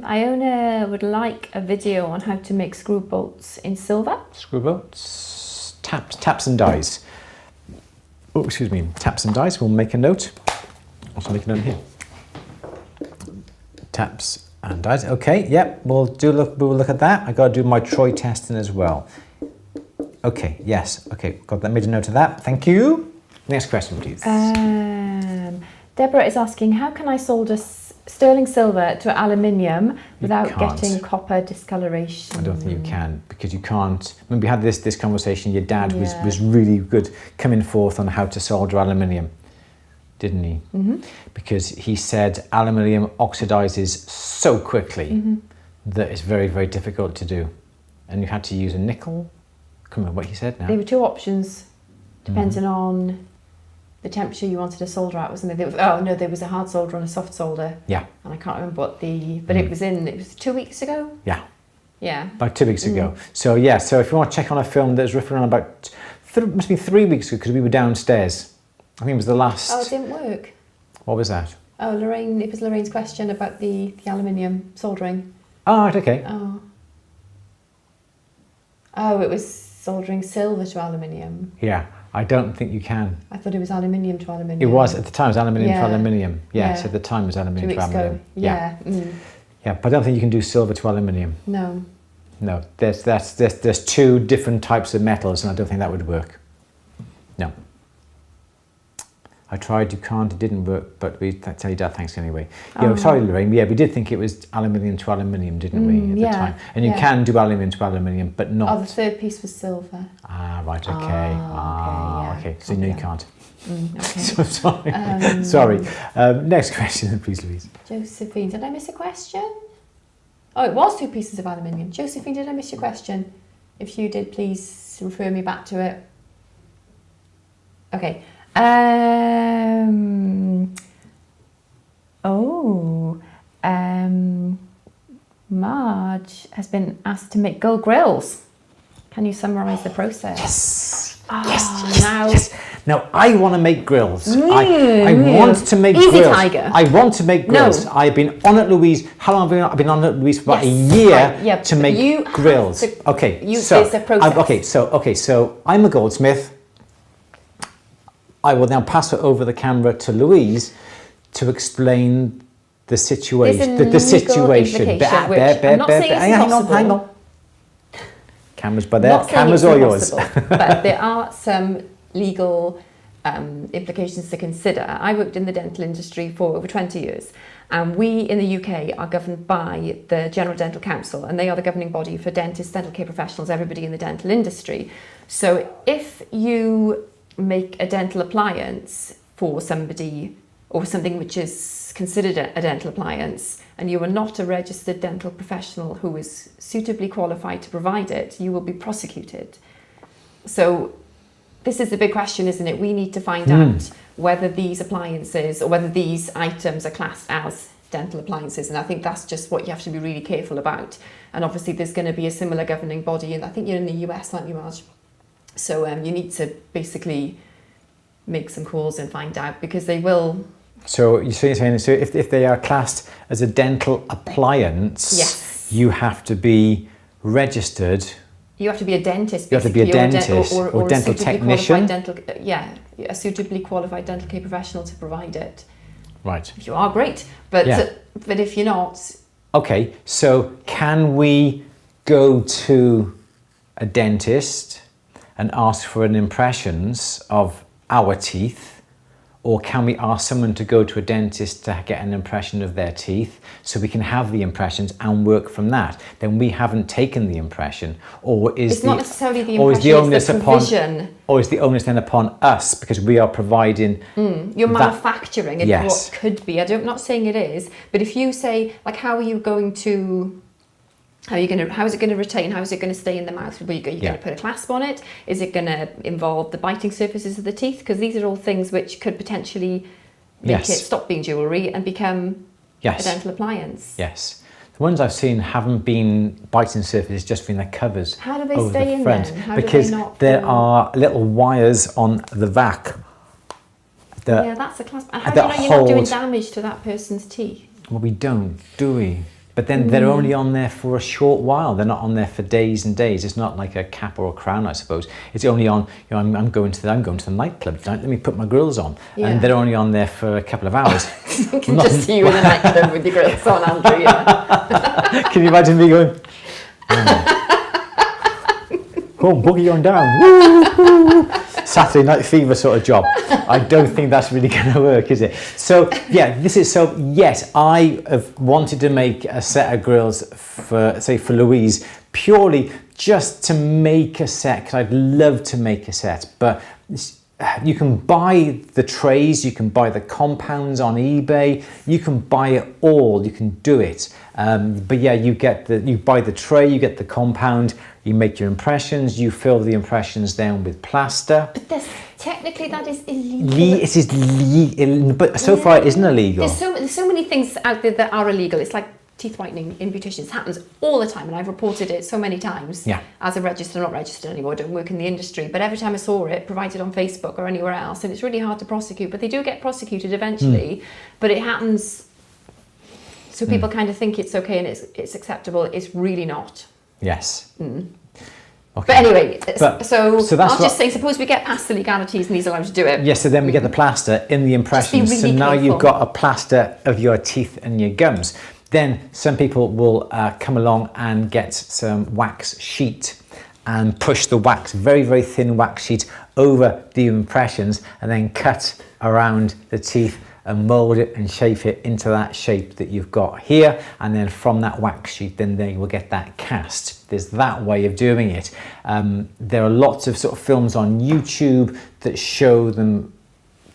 Iona would like a video on how to make screw bolts in silver. Screw bolts, taps and dies. Oh, excuse me, taps and dies. We'll make a note. Also make a note here. Taps and dies. Okay, yep. We'll look at that. I got to do my Troy testing as well. Okay. Yes. Okay. Got that. Made a note of that. Thank you. Next question, please. Deborah is asking, how can I solder sterling silver to aluminium without getting copper discoloration? I don't think you can, because you can't. When we had this conversation, your dad was really good coming forth on how to solder aluminium, didn't he? Because he said aluminium oxidizes so quickly that it's very, very difficult to do. And you had to use a nickel. I can't remember what he said now. There were two options, depending on the temperature you wanted to solder at, wasn't there? There was a hard solder and a soft solder. Yeah. And I can't remember what it was 2 weeks ago? Yeah. Yeah. About 2 weeks ago. So if you want to check on a film that was roughly around about, must have been 3 weeks ago, because we were downstairs. I think it was the last. Oh, it didn't work. What was that? Oh, Lorraine, it was Lorraine's question about the aluminium soldering. Oh, right, okay. Oh, it was soldering silver to aluminium. Yeah. I don't think you can. I thought it was aluminium to aluminium. It was at the time. It was aluminium to aluminium. So at the time it was aluminium to aluminium. Yeah, but I don't think you can do silver to aluminium. No. There's two different types of metals, and I don't think that would work. No. I tried, you can't, it didn't work, but we tell your dad thanks anyway. Sorry, Lorraine. Yeah, we did think it was aluminium to aluminium, didn't we, at the time? And you can do aluminium to aluminium, but not. Oh, the third piece was silver. Ah, right, okay. Okay, so no, you can't. Okay. So sorry. Sorry. Next question, please, Louise. Josephine, did I miss a question? Oh, it was 2 pieces of aluminium. Josephine, did I miss your question? If you did, please refer me back to it. Okay. Marge has been asked to make gold grills. Can you summarise the process? Yes. Yes. Now I want to make grills. I want to make Easy, grills. Tiger. I want to make grills. No. I've been on at Louise. How long have I been on at Louise? For about a year to make grills. Okay. There's a process. So I'm a goldsmith. I will now pass it over the camera to Louise to explain the situation. The situation. Hang on. Cameras by there. Cameras all yours. But there are some legal implications to consider. I worked in the dental industry for over 20 years, and we in the UK are governed by the General Dental Council, and they are the governing body for dentists, dental care professionals, everybody in the dental industry. So if you make a dental appliance for somebody or something which is considered a dental appliance, and you are not a registered dental professional who is suitably qualified to provide it, you will be prosecuted. So this is the big question, isn't it? We need to find out whether these appliances or whether these items are classed as dental appliances, and I think that's just what you have to be really careful about. And obviously there's going to be a similar governing body, and I think you're in the US, aren't you, Marge? So you need to basically make some calls and find out, because they will. So you're saying, so if they are classed as a dental appliance, yes, you have to be registered. You have to be a dentist. You have to be a dentist or dental technician. A suitably qualified dental care professional to provide it. Right. If you are, great, but if you're not. Okay, so can we go to a dentist and ask for an impressions of our teeth? Or can we ask someone to go to a dentist to get an impression of their teeth so we can have the impressions and work from that? Then we haven't taken the impression, or is not necessarily the impression, it's the provision. Or is the onus then upon us because we are providing? You're manufacturing it. What could be. I'm not saying it is, but if you say, like, how are you going to? How is it going to retain? How is it going to stay in the mouth? Are you going to put a clasp on it? Is it going to involve the biting surfaces of the teeth? Because these are all things which could potentially make it stop being jewellery and become a dental appliance. Yes. The ones I've seen haven't been biting surfaces, just been the covers. How do they stay in then? Because there are little wires on the vac. That's a clasp. And how do you know you're not doing damage to that person's teeth? Well, we don't, do we? But then they're only on there for a short while. They're not on there for days and days. It's not like a cap or a crown, I suppose. It's only on. I'm going to the nightclub tonight. Let me put my grills on, and they're only on there for a couple of hours. I can just see you in the nightclub with your grills on, Andrew. Yeah. Can you imagine me going? Oh, boogie on down. Woo, woo. Saturday Night Fever sort of job. I don't think that's really going to work, is it? So yes, I have wanted to make a set of grills for Louise, purely just to make a set, because I'd love to make a set, but you can buy the trays, you can buy the compounds on eBay, you can buy it all, you can do it. But yeah, you buy the tray, you get the compound, you make your impressions, you fill the impressions down with plaster. But technically that is illegal. It is legal, but so far it isn't illegal. There's so many things out there that are illegal. It's like teeth whitening in beauticians. It happens all the time, and I've reported it so many times. As a registered, not registered anymore, I don't work in the industry, but every time I saw it provided on Facebook or anywhere else, and it's really hard to prosecute, but they do get prosecuted eventually. But it happens, so people kind of think it's okay and it's acceptable. It's really not. Yes. Okay. But anyway, so I'm just saying, suppose we get past the legalities and he's allowed to do it. Yes, so then we get the plaster in the impressions. Really so now careful. You've got a plaster of your teeth and your gums. Then some people will come along and get some wax sheet and push the wax, very, very thin wax sheet, over the impressions, and then cut around the teeth and mold it and shape it into that shape that you've got here. And then from that wax sheet, then they will get that cast. There's that way of doing it. There are lots of sort of films on YouTube that show them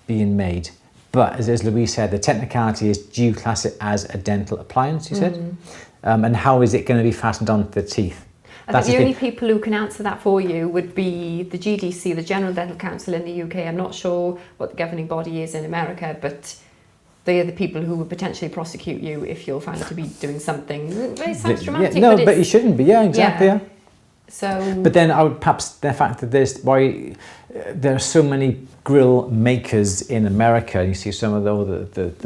being made. But as Louise said, the technicality is, do you class it as a dental appliance, you said? And how is it going to be fastened onto the teeth? I think the only people who can answer that for you would be the GDC, the General Dental Council in the UK. I'm not sure what the governing body is in America, but they are the people who would potentially prosecute you if you're found to be doing something. It sounds dramatic, but you shouldn't be. Yeah, exactly. Yeah. So, but then I would perhaps the fact that there are so many grill makers in America. You see some of the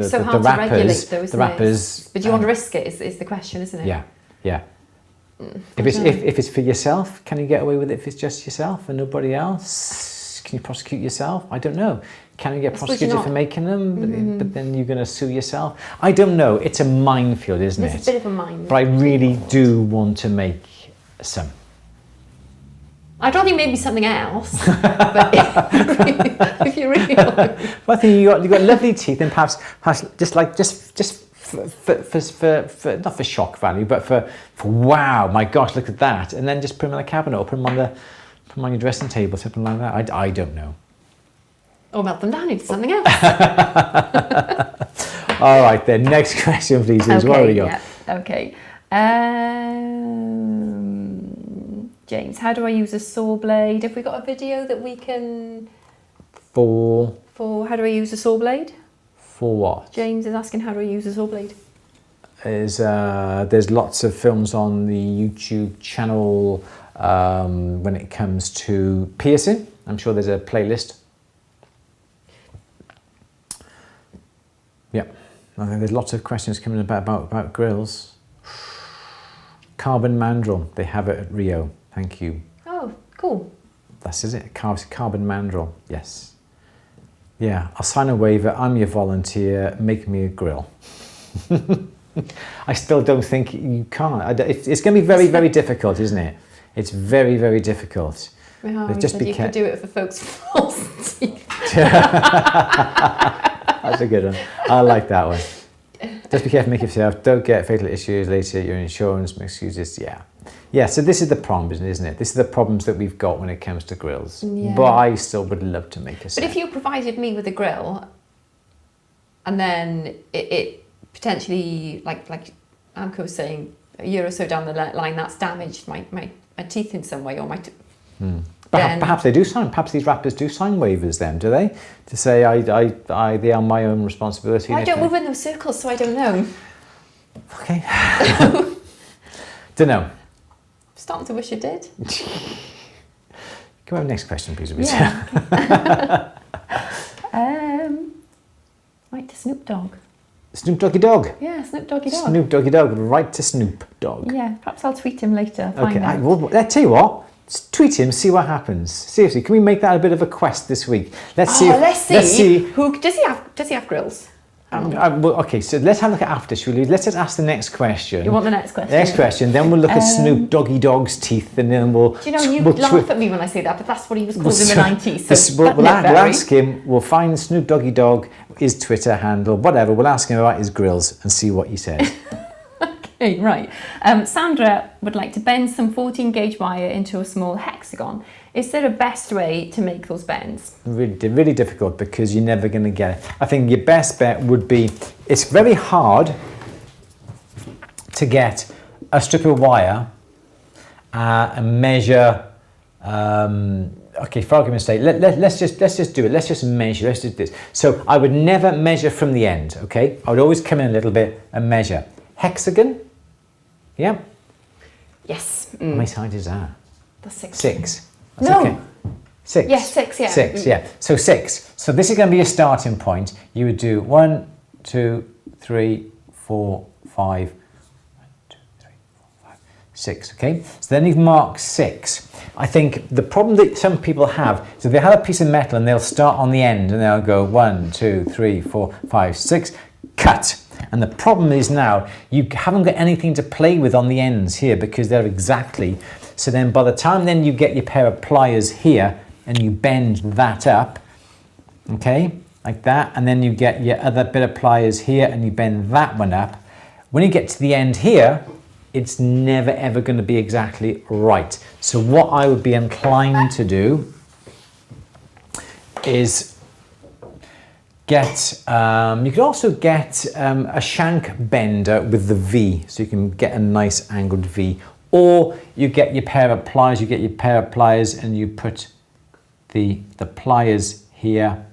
so hard to regulate those. The rappers. But do you want to risk it? Is the question, isn't it? Yeah, yeah. If it's for yourself, can you get away with it if it's just yourself and nobody else? Can you prosecute yourself? I don't know. Can you get prosecuted for making them? But then you're going to sue yourself? I don't know. It's a minefield, isn't it? It's a bit of a minefield. But I really do want to make some. I don't think maybe something else. But if you really want. Well, I think you got lovely teeth, and perhaps just for not for shock value, but for wow, my gosh, look at that, and then just put them on the cabinet or put them on your dressing table, something like that. I don't know. Or melt them down into something else. All right, then. Next question, please. Is what have we got? Yeah. Okay. James, how do I use a saw blade? Have we got a video that we can... For how do I use a saw blade? For what? James is asking how do I use a saw blade? There's lots of films on the YouTube channel when it comes to piercing. I'm sure there's a playlist. Yeah, I think there's lots of questions coming about grills. Carbon mandrel, they have it at Rio. Thank you. Oh, cool. That's it. Carbon mandrel. Yes. Yeah, I'll sign a waiver. I'm your volunteer. Make me a grill. I still don't think you can't. It's going to be very, very difficult, isn't it? It's very, very difficult. Oh, just you could do it for folks with false teeth. That's a good one. I like that one. Just be careful, make yourself. Don't get fatal issues later. Your insurance excuses. Yeah. Yeah, so this is the problem, isn't it? This is the problems that we've got when it comes to grills. Yeah. But I still would love to make a set. But if you provided me with a grill and then it potentially, like Amco was saying, a year or so down the line, that's damaged my teeth in some way or my... Perhaps they do sign. Perhaps these rappers do sign waivers. Then do they? To say they are my own responsibility. Well, I don't move in those circles, so I don't know. Okay. Don't know. Starting to wish I did. Can we have the next question, please? Yeah. Right to Snoop Dogg. Snoop Doggy Dog. Yeah, Snoop Doggy Dog. Snoop Doggy Dog. Right to Snoop Dogg. Yeah, perhaps I'll tweet him later. Okay. Well, let's tell you what. Tweet him, see what happens. Seriously, can we make that a bit of a quest this week? Let's see. Who does he have? Does he have grills? Okay, so let's have a look at after, shall we? Let's just ask the next question. You want the next question? Next question. Then we'll look at Snoop Doggy Dog's teeth, and then we'll. Do you know you laugh at me when I say that, but that's what he was called in the 90s. So we'll ask him. We'll find Snoop Doggy Dog, his Twitter handle, whatever. We'll ask him about his grills and see what he says. Okay, right. Sandra would like to bend some 14 gauge wire into a small hexagon. Is there a best way to make those bends? Really, really difficult because you're never going to get it. I think your best bet would be, it's very hard to get a strip of wire and measure, okay, for argument's sake, let's just do it. Let's just measure, let's do this. So I would never measure from the end, okay? I would always come in a little bit and measure. Hexagon, yeah? Yes. How many sides is that? That's 6. 6. That's no. Okay. 6. Yes, 6, yeah. 6, yeah. So 6. So this is going to be a starting point. You would do 1, 2, 3, 4, 5, 1, 2, 3, 4, 5, 6, okay? So then you've marked 6. I think the problem that some people have, so they have a piece of metal and they'll start on the end and they'll go 1, 2, 3, 4, 5, 6, cut. And the problem is now you haven't got anything to play with on the ends here because they're exactly. So then by the time then you get your pair of pliers here and you bend that up, okay, like that, and then you get your other bit of pliers here and you bend that one up. When you get to the end here, it's never ever going to be exactly right. So what I would be inclined to do is get, you could also get a shank bender with the V, so you can get a nice angled V. Or you get your pair of pliers, and you put the pliers here.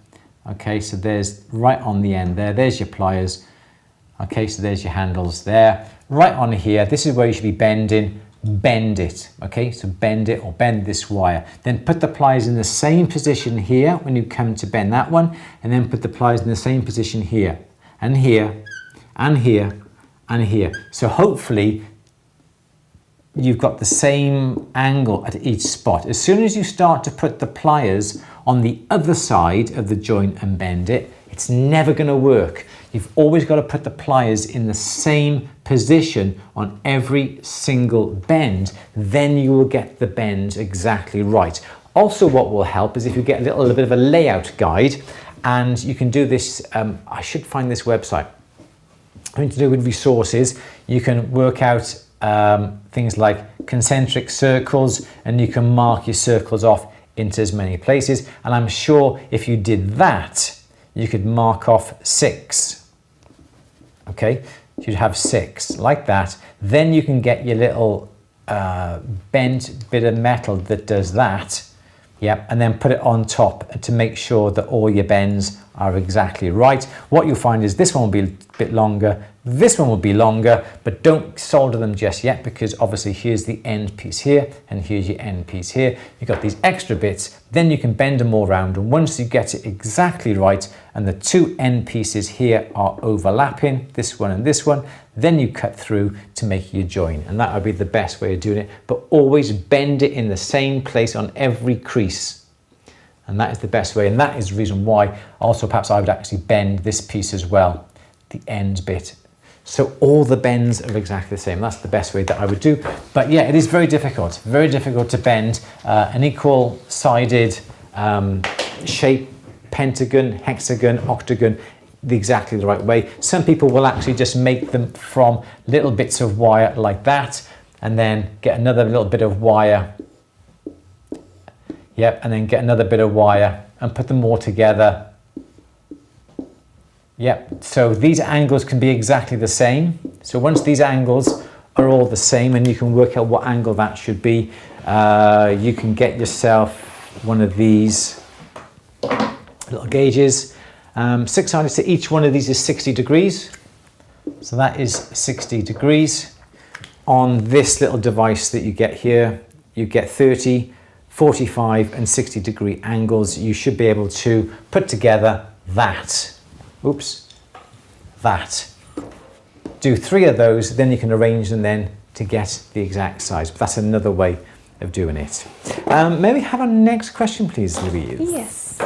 Okay, so there's right on the end there, there's your pliers. Okay, so there's your handles there. Right on here, this is where you should be bending. bend it, okay? So bend it or bend this wire. Then put the pliers in the same position here when you come to bend that one, and then put the pliers in the same position here, and here, and here, and here. So hopefully you've got the same angle at each spot. As soon as you start to put the pliers on the other side of the joint and bend it, it's never going to work. You've always got to put the pliers in the same position on every single bend. Then you will get the bends exactly right. Also, what will help is if you get a little bit of a layout guide, and you can do this, I should find this website. Something to do with resources. You can work out things like concentric circles, and you can mark your circles off into as many places. And I'm sure if you did that, you could mark off 6. Okay, you'd have 6 like that. Then you can get your little bent bit of metal that does that. Yep, and then put it on top to make sure that all your bends are exactly right. What you'll find is this one will be a bit longer, this one will be longer, but don't solder them just yet, because obviously here's the end piece here and here's your end piece here. You've got these extra bits, then you can bend them all around, and once you get it exactly right and the 2 end pieces here are overlapping, this one and this one, then you cut through to make your join, and that would be the best way of doing it. But always bend it in the same place on every crease, and that is the best way, and that is the reason why also perhaps I would actually bend this piece as well, the end bit, so all the bends are exactly the same. That's the best way that I would do. But yeah, it is very difficult to bend an equal sided shape, pentagon, hexagon, octagon, exactly the right way. Some people will actually just make them from little bits of wire like that, and then get another little bit of wire. Yep, and then get another bit of wire and put them all together. Yep, so these angles can be exactly the same. So once these angles are all the same, and you can work out what angle that should be, you can get yourself one of these little gauges. 6 sides to each one of these is 60 degrees. So that is 60 degrees. On this little device that you get here, you get 30, 45 and 60 degree angles. You should be able to put together that. Oops, that. Do 3 of those, then you can arrange them then to get the exact size. But that's another way of doing it. May we have our next question, please, Louise? Yes.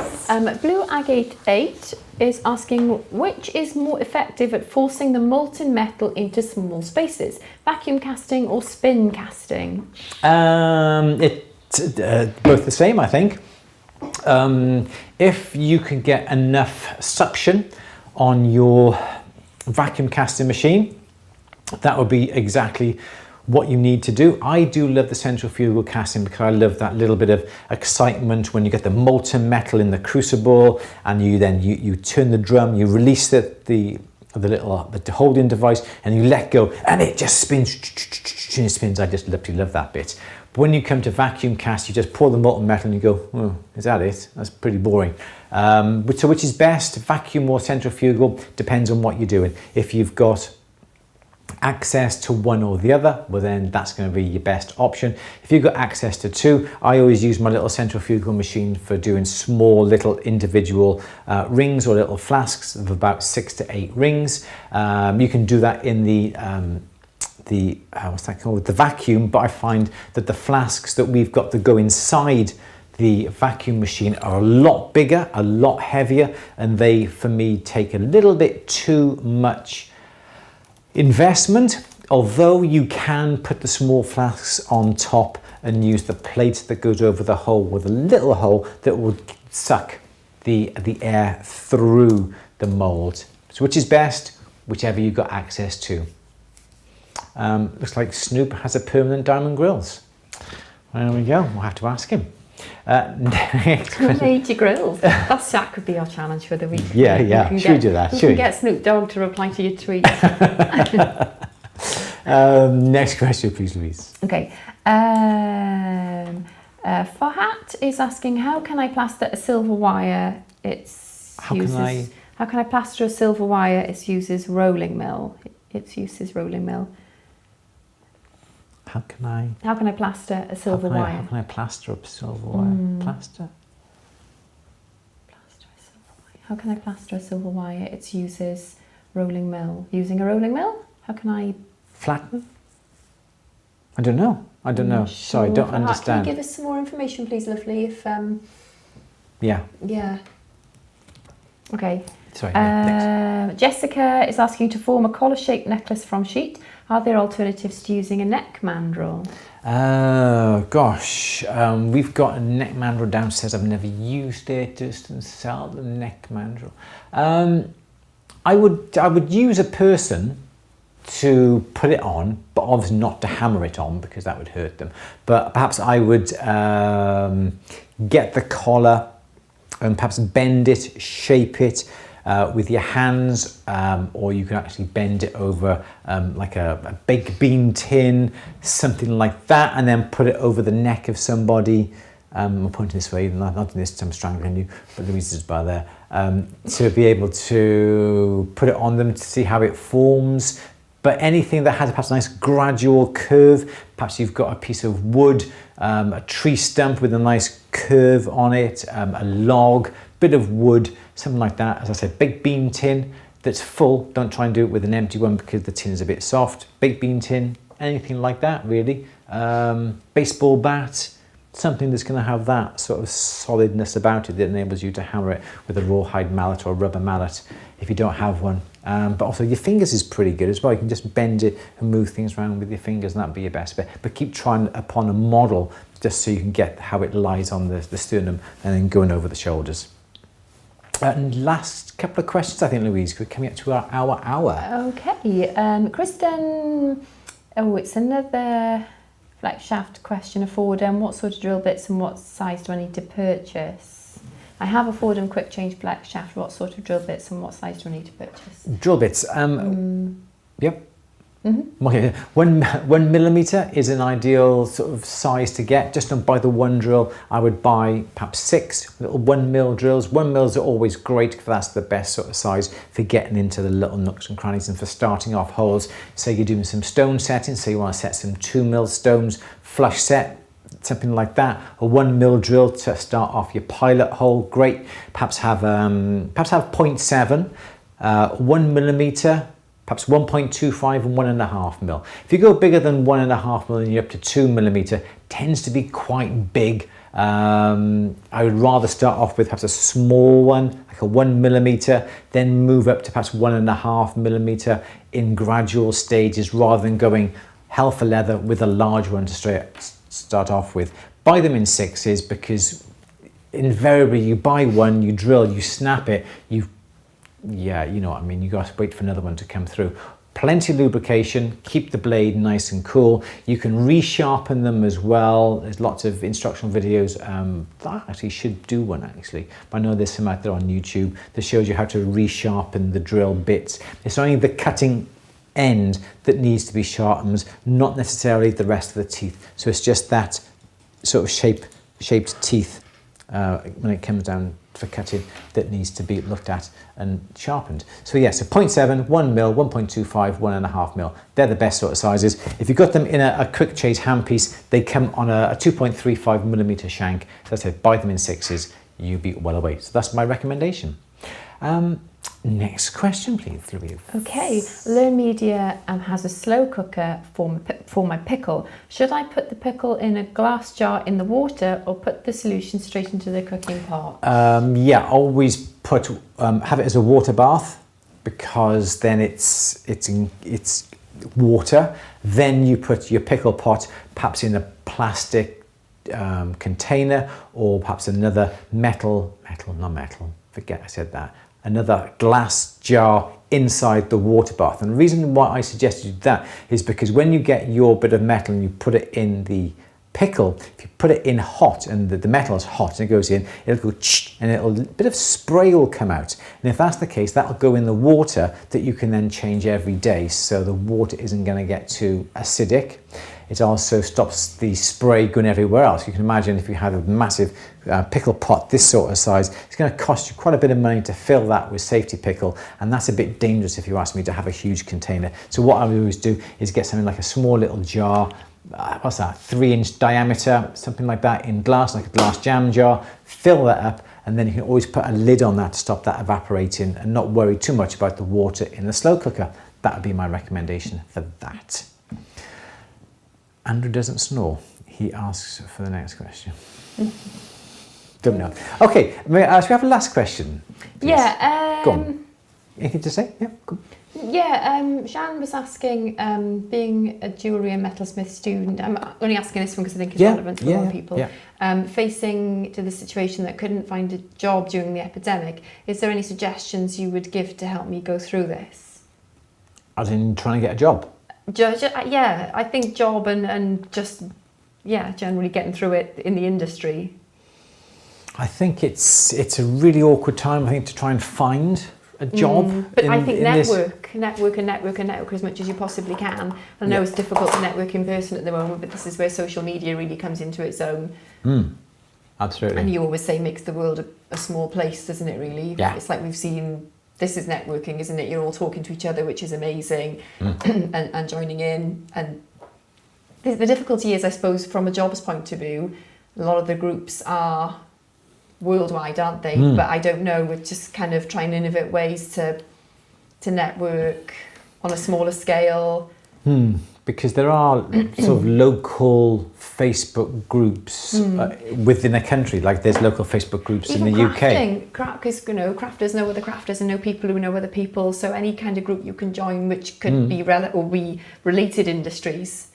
Blue Agate 8 is asking, which is more effective at forcing the molten metal into small spaces, vacuum casting or spin casting? It's both the same, I think. If you can get enough suction on your vacuum casting machine, that would be exactly what you need to do. I do love the centrifugal casting because I love that little bit of excitement when you get the molten metal in the crucible, and you turn the drum, you release the holding device, and you let go, and it just spins. It spins. I just literally love that bit. But when you come to vacuum cast, you just pour the molten metal and you go, oh, is that it? That's pretty boring. So which is best, vacuum or centrifugal? Depends on what you're doing. If you've got access to one or the other, well then that's going to be your best option. If you've got access to 2, I always use my little centrifugal machine for doing small little individual rings or little flasks of about 6 to 8 rings. You can do that in the what's that called, the vacuum, but I find that the flasks that we've got to go inside the vacuum machine are a lot bigger, a lot heavier, and they, for me, take a little bit too much investment. Although you can put the small flasks on top and use the plate that goes over the hole with a little hole that will suck the air through the mold. So which is best? Whichever you've got access to. Looks like Snoop has a permanent diamond grills. There we go, we'll have to ask him. Who made your grills? That could be our challenge for the week. Yeah, should we do that? We can get Snoop Dogg to reply to your tweet. Next question, please, Louise. Okay. Farhat is asking, how can I plaster a silver wire? How can I plaster a silver wire? It uses rolling mill. How can I plaster a silver wire? How can I plaster up silver wire? Plaster? Plaster a silver wire. How can I plaster a silver wire? It uses rolling mill. Using a rolling mill? How can I flatten? I don't know. Sorry, I don't understand. Can you give us some more information, please, lovely? If Yeah. Yeah. Okay. Sorry. Next. Jessica is asking to form a collar-shaped necklace from sheet. Are there alternatives to using a neck mandrel? Gosh, we've got a neck mandrel downstairs. I've never used it. Just sell the neck mandrel. I would use a person to put it on, but obviously not to hammer it on because that would hurt them. But perhaps I would get the collar and perhaps bend it, shape it with your hands, or you can actually bend it over like a baked bean tin, something like that, and then put it over the neck of somebody. I'm pointing this way, not doing this, I'm strangling you, but Louise is by there. To be able to put it on them to see how it forms. But anything that has perhaps a nice gradual curve, perhaps you've got a piece of wood, a tree stump with a nice curve on it, a log, bit of wood, something like that. As I said, baked bean tin that's full. Don't try and do it with an empty one because the tin is a bit soft. Baked bean tin, anything like that really. Baseball bat, something that's going to have that sort of solidness about it that enables you to hammer it with a rawhide mallet or a rubber mallet if you don't have one. But also your fingers is pretty good as well. You can just bend it and move things around with your fingers, and that'd be your best bet. But keep trying upon a model just so you can get how it lies on the sternum and then going over the shoulders. And last couple of questions, I think, Louise. We're coming up to our hour. Okay. Kristen, it's another flex shaft question of Fordham. What sort of drill bits and what size do I need to purchase? I have a Fordham quick change flex shaft. What sort of drill bits and what size do I need to purchase? Drill bits. Yep. Okay. 1 millimeter is an ideal sort of size to get. Just don't buy the one drill. I would buy perhaps 6 little 1 mil drills. 1 mils are always great because that's the best sort of size for getting into the little nooks and crannies and for starting off holes. Say you're doing some stone setting, so you want to set some 2 mil stones, flush set, something like that. A 1 mil drill to start off your pilot hole, great. Perhaps have 0.7, 1 millimeter, perhaps 1.25 and 1.5 mil. If you go bigger than 1.5 mil and you're up to 2 millimeter, tends to be quite big. I would rather start off with perhaps a small one, like a 1 millimeter, then move up to perhaps 1.5 millimeter in gradual stages rather than going hell for leather with a large one to start off with. Buy them in 6s because invariably you buy one, you drill, you snap it, yeah, you know what I mean, you got to wait for another one to come through. Plenty of lubrication, keep the blade nice and cool. You can resharpen them as well. There's lots of instructional videos. I actually should do one actually. I know there's some out there on YouTube that shows you how to resharpen the drill bits. It's only the cutting end that needs to be sharpened, not necessarily the rest of the teeth. So it's just that sort of shaped teeth when it comes down for cutting that needs to be looked at and sharpened. So yeah, so 0.7, 1 mil, 1.25, 1.5 mil. They're the best sort of sizes. If you've got them in a quick change handpiece, they come on a 2.35 millimeter shank. As I said, buy them in 6s, you'll be well away. So that's my recommendation. Next question, please, Louise. Okay, Learn Media has a slow cooker for my pickle. Should I put the pickle in a glass jar in the water or put the solution straight into the cooking pot? Yeah, always have it as a water bath because then it's water. Then you put your pickle pot perhaps in a plastic container or perhaps another forget I said that. Another glass jar inside the water bath. And the reason why I suggested that is because when you get your bit of metal and you put it in the pickle, if you put it in hot and the metal is hot and it goes in, it'll go and a bit of spray will come out. And if that's the case, that'll go in the water that you can then change every day. So the water isn't going to get too acidic. It also stops the spray going everywhere else. You can imagine if you had a massive pickle pot this sort of size, it's going to cost you quite a bit of money to fill that with safety pickle, and that's a bit dangerous if you ask me to have a huge container. So what I would always do is get something like a small little jar, what's that, 3-inch diameter, something like that, in glass, like a glass jam jar. Fill that up, and then you can always put a lid on that to stop that evaporating and not worry too much about the water in the slow cooker. That would be my recommendation for that. Andrew doesn't snore. He asks for the next question. Don't know. Okay, should we have a last question, please? Yeah. Go on. Anything to say? Yeah, go on. Yeah, Jeanne was asking, being a jewellery and metalsmith student, I'm only asking this one because I think it's relevant to a lot of people, facing to the situation that couldn't find a job during the epidemic, is there any suggestions you would give to help me go through this? As in trying to get a job? Yeah, I think job and just, generally getting through it in the industry. I think it's a really awkward time, I think, to try and find a job. But I think network as much as you possibly can. I know it's difficult to network in person at the moment, but this is where social media really comes into its own. Absolutely. And you always say makes the world a small place, doesn't it, really? Yeah. It's like we've seen, this is networking, isn't it? You're all talking to each other, which is amazing, and joining in. And the difficulty is, I suppose, from a jobs point of view, a lot of the groups are worldwide, aren't they? But I don't know, we're just kind of trying to innovate ways to network on a smaller scale. Because there are sort of local Facebook groups within a country, like there's local Facebook groups even in the UK. Because crafters know other crafters and know people who know other people, so any kind of group you can join which could be related industries.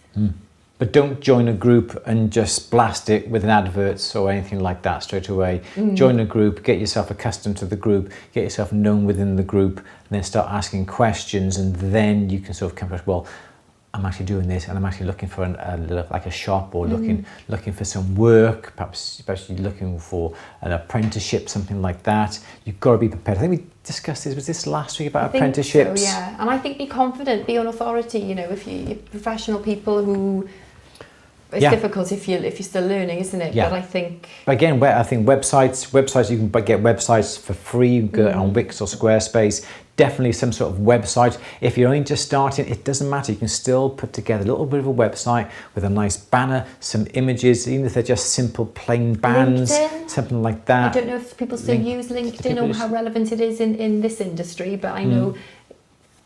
But don't join a group and just blast it with an adverts or anything like that straight away. Join a group, get yourself accustomed to the group, get yourself known within the group, and then start asking questions, and then you can sort of come across, well, I'm actually doing this, and I'm actually looking for like a shop, or looking for some work, perhaps you're looking for an apprenticeship, something like that. You've got to be prepared. I think we discussed this, was this last week, about apprenticeships? So, yeah, and I think be confident, be on authority, if you're professional people who... It's difficult if you're still learning, isn't it? Yeah. But I think... Again, I think websites, you can get websites for free. You can go on Wix or Squarespace. Definitely some sort of website. If you're only just starting, it doesn't matter. You can still put together a little bit of a website with a nice banner, some images, even if they're just simple plain bands, LinkedIn. Something like that. I don't know if people still use LinkedIn or how relevant it is in this industry, but I know...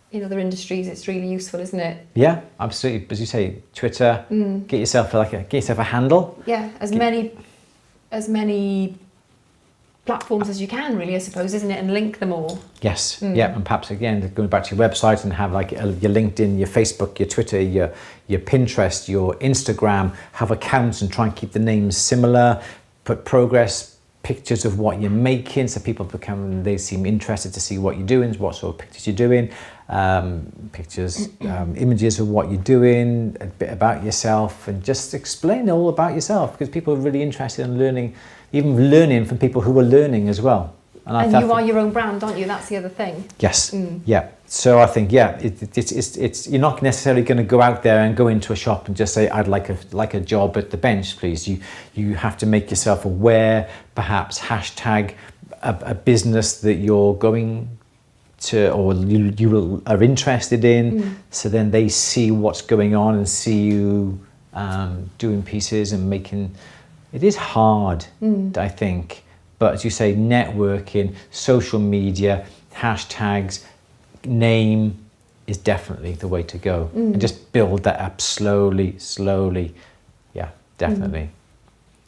In other industries, it's really useful, isn't it? Yeah, absolutely. As you say, Twitter. Get yourself a handle. Yeah, as many platforms as you can, really, I suppose, isn't it? And link them all. Yes. Yeah, and perhaps again going back to your website and have like your LinkedIn, your Facebook, your Twitter, your Pinterest, your Instagram. Have accounts and try and keep the names similar. Put progress pictures of what you're making, so people they seem interested to see what you're doing, what sort of pictures you're doing. Images of what you're doing, a bit about yourself, and just explain all about yourself, because people are really interested in learning, even learning from people who are learning as well. And you are your own brand, aren't you? That's the other thing. Yes. Yeah. So I think it's you're not necessarily going to go out there and go into a shop and just say, I'd like a job at the bench, please. You have to make yourself aware, perhaps hashtag a business that you're going to, or you are interested in, so then they see what's going on and see you doing pieces and making. It is hard, I think, but as you say, networking, social media, hashtags, name is definitely the way to go, and just build that up slowly. Yeah, definitely.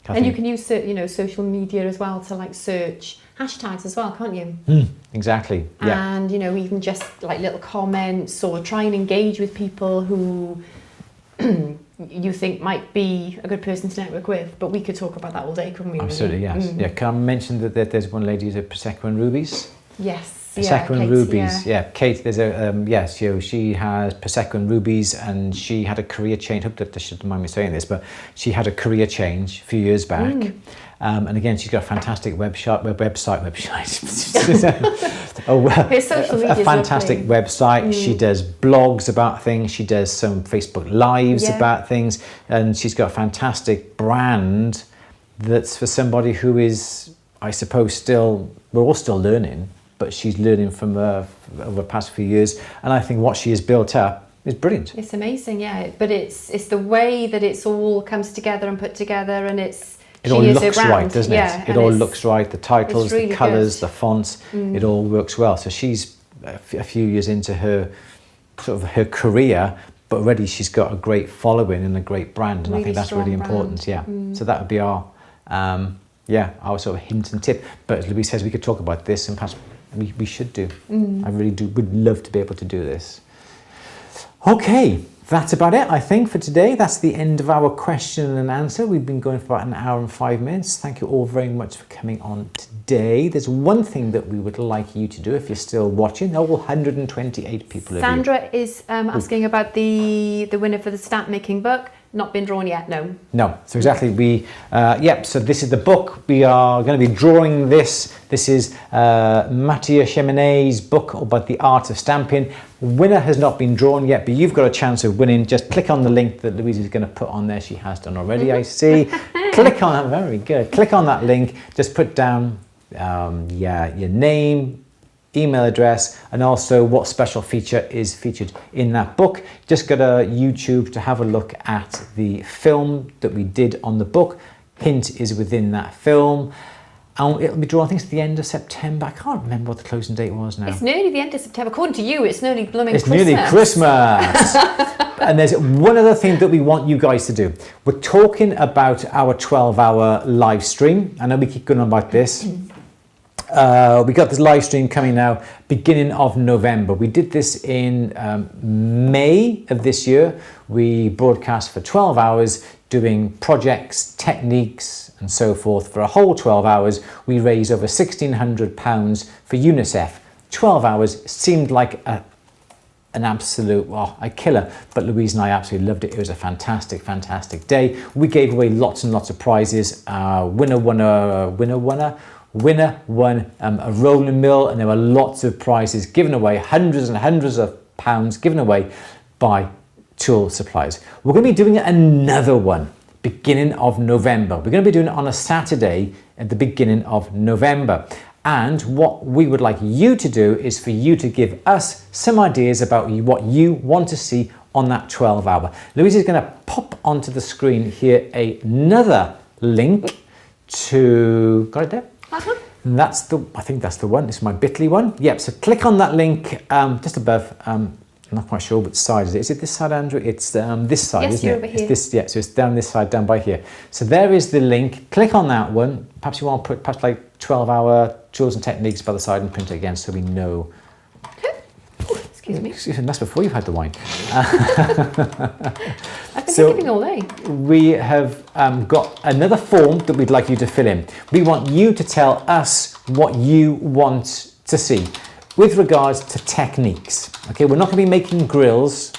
And you can use social media as well to like search hashtags as well, can't you? Exactly. Yeah. And even just like little comments, or try and engage with people who you think might be a good person to network with. But we could talk about that all day, couldn't we? Absolutely, yes. Yeah. Can I mention that there's one lady who's a Prosecco and Rubies? Yes. Prosecco and Rubies. Yeah. Kate. There's a she has Prosecco and Rubies, and she had a career change. Hope that they shouldn't mind me saying this, but she had a career change a few years back. And again, she's got a fantastic website. A fantastic website. She does blogs about things. She does some Facebook Lives about things, and she's got a fantastic brand that's for somebody who is, I suppose, we're all still learning, but she's learning from over the past few years. And I think what she has built up It's brilliant. It's amazing, yeah. But it's the way that it's all comes together and put together, and it all looks right, doesn't it? Yeah, it all looks right. The titles, really the colours, good. the fonts, it all works well. So she's a few years into her sort of her career, but already she's got a great following and a great brand, and Really I think that's really strong important. brand. Yeah. So that would be our our sort of hint and tip. But as Louise says, we could talk about this, and perhaps we should do. I really would love to be able to do this. Okay, that's about it, I think, for today. That's the end of our question and answer. We've been going for about an hour and 5 minutes. Thank you all very much for coming on today. There's one thing that we would like you to do if you're still watching. All 128 people of you. Sandra is asking about the winner for the stamp making book. Not been drawn yet, no. No, so exactly, so this is the book. We are going to be drawing this. This is Mathieu Cheminet's book about the art of stamping. Winner has not been drawn yet, but you've got a chance of winning. Just click on the link that Louise is going to put on there. She has done already, I see. Click on that, very good. Click on that link, just put down your name, email address, and also what special feature is featured in that book. Just go to YouTube to have a look at the film that we did on the book. Hint is within that film. And it'll be drawn, I think it's the end of September. I can't remember what the closing date was now. It's nearly the end of September. According to you, it's nearly blooming It's Christmas. nearly Christmas. And there's one other thing that we want you guys to do. We're talking about our 12-hour live stream. I know we keep going on about this. We got this live stream coming now, beginning of November. We did this in May of this year. We broadcast for 12 hours doing projects, techniques and so forth. For a whole 12 hours, we raised over £1,600 for UNICEF. 12 hours seemed like an absolute, a killer, but Louise and I absolutely loved it. It was a fantastic, fantastic day. We gave away lots and lots of prizes. Winner won a rolling mill, and there were lots of prizes given away, hundreds and hundreds of pounds given away by tool suppliers. We're going to be doing another one beginning of November. We're going to be doing it on a Saturday at the beginning of November. And what we would like you to do is for you to give us some ideas about what you want to see on that 12-hour. Louise is going to pop onto the screen here another link to, got it there? And that's I think that's the one. It's my bit.ly one. Yep, so click on that link just above. I'm not quite sure which side is it. Is it this side, Andrew? It's this side, yes, isn't it? Over here. It's this, yeah, so it's down this side, down by here. So there is the link. Click on that one. Perhaps you want to put perhaps like 12-hour tools and techniques by the side and print it again so we know. Excuse me. Excuse me, that's before you've had the wine. I've been skipping all day. We have got another form that we'd like you to fill in. We want you to tell us what you want to see with regards to techniques. Okay, we're not going to be making grills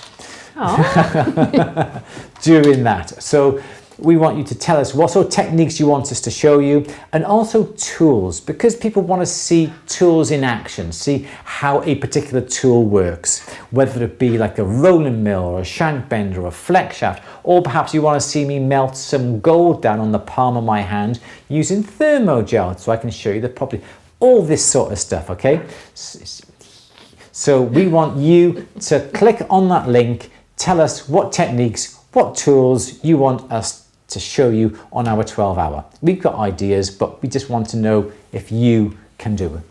during that. So we want you to tell us what sort of techniques you want us to show you, and also tools, because people want to see tools in action, see how a particular tool works, whether it be like a rolling mill or a shank bender or a flex shaft, or perhaps you want to see me melt some gold down on the palm of my hand using thermogel so I can show you the property. All this sort of stuff, okay? So we want you to click on that link, tell us what techniques, what tools you want us to show you on our 12-hour. We've got ideas, but we just want to know if you can do it.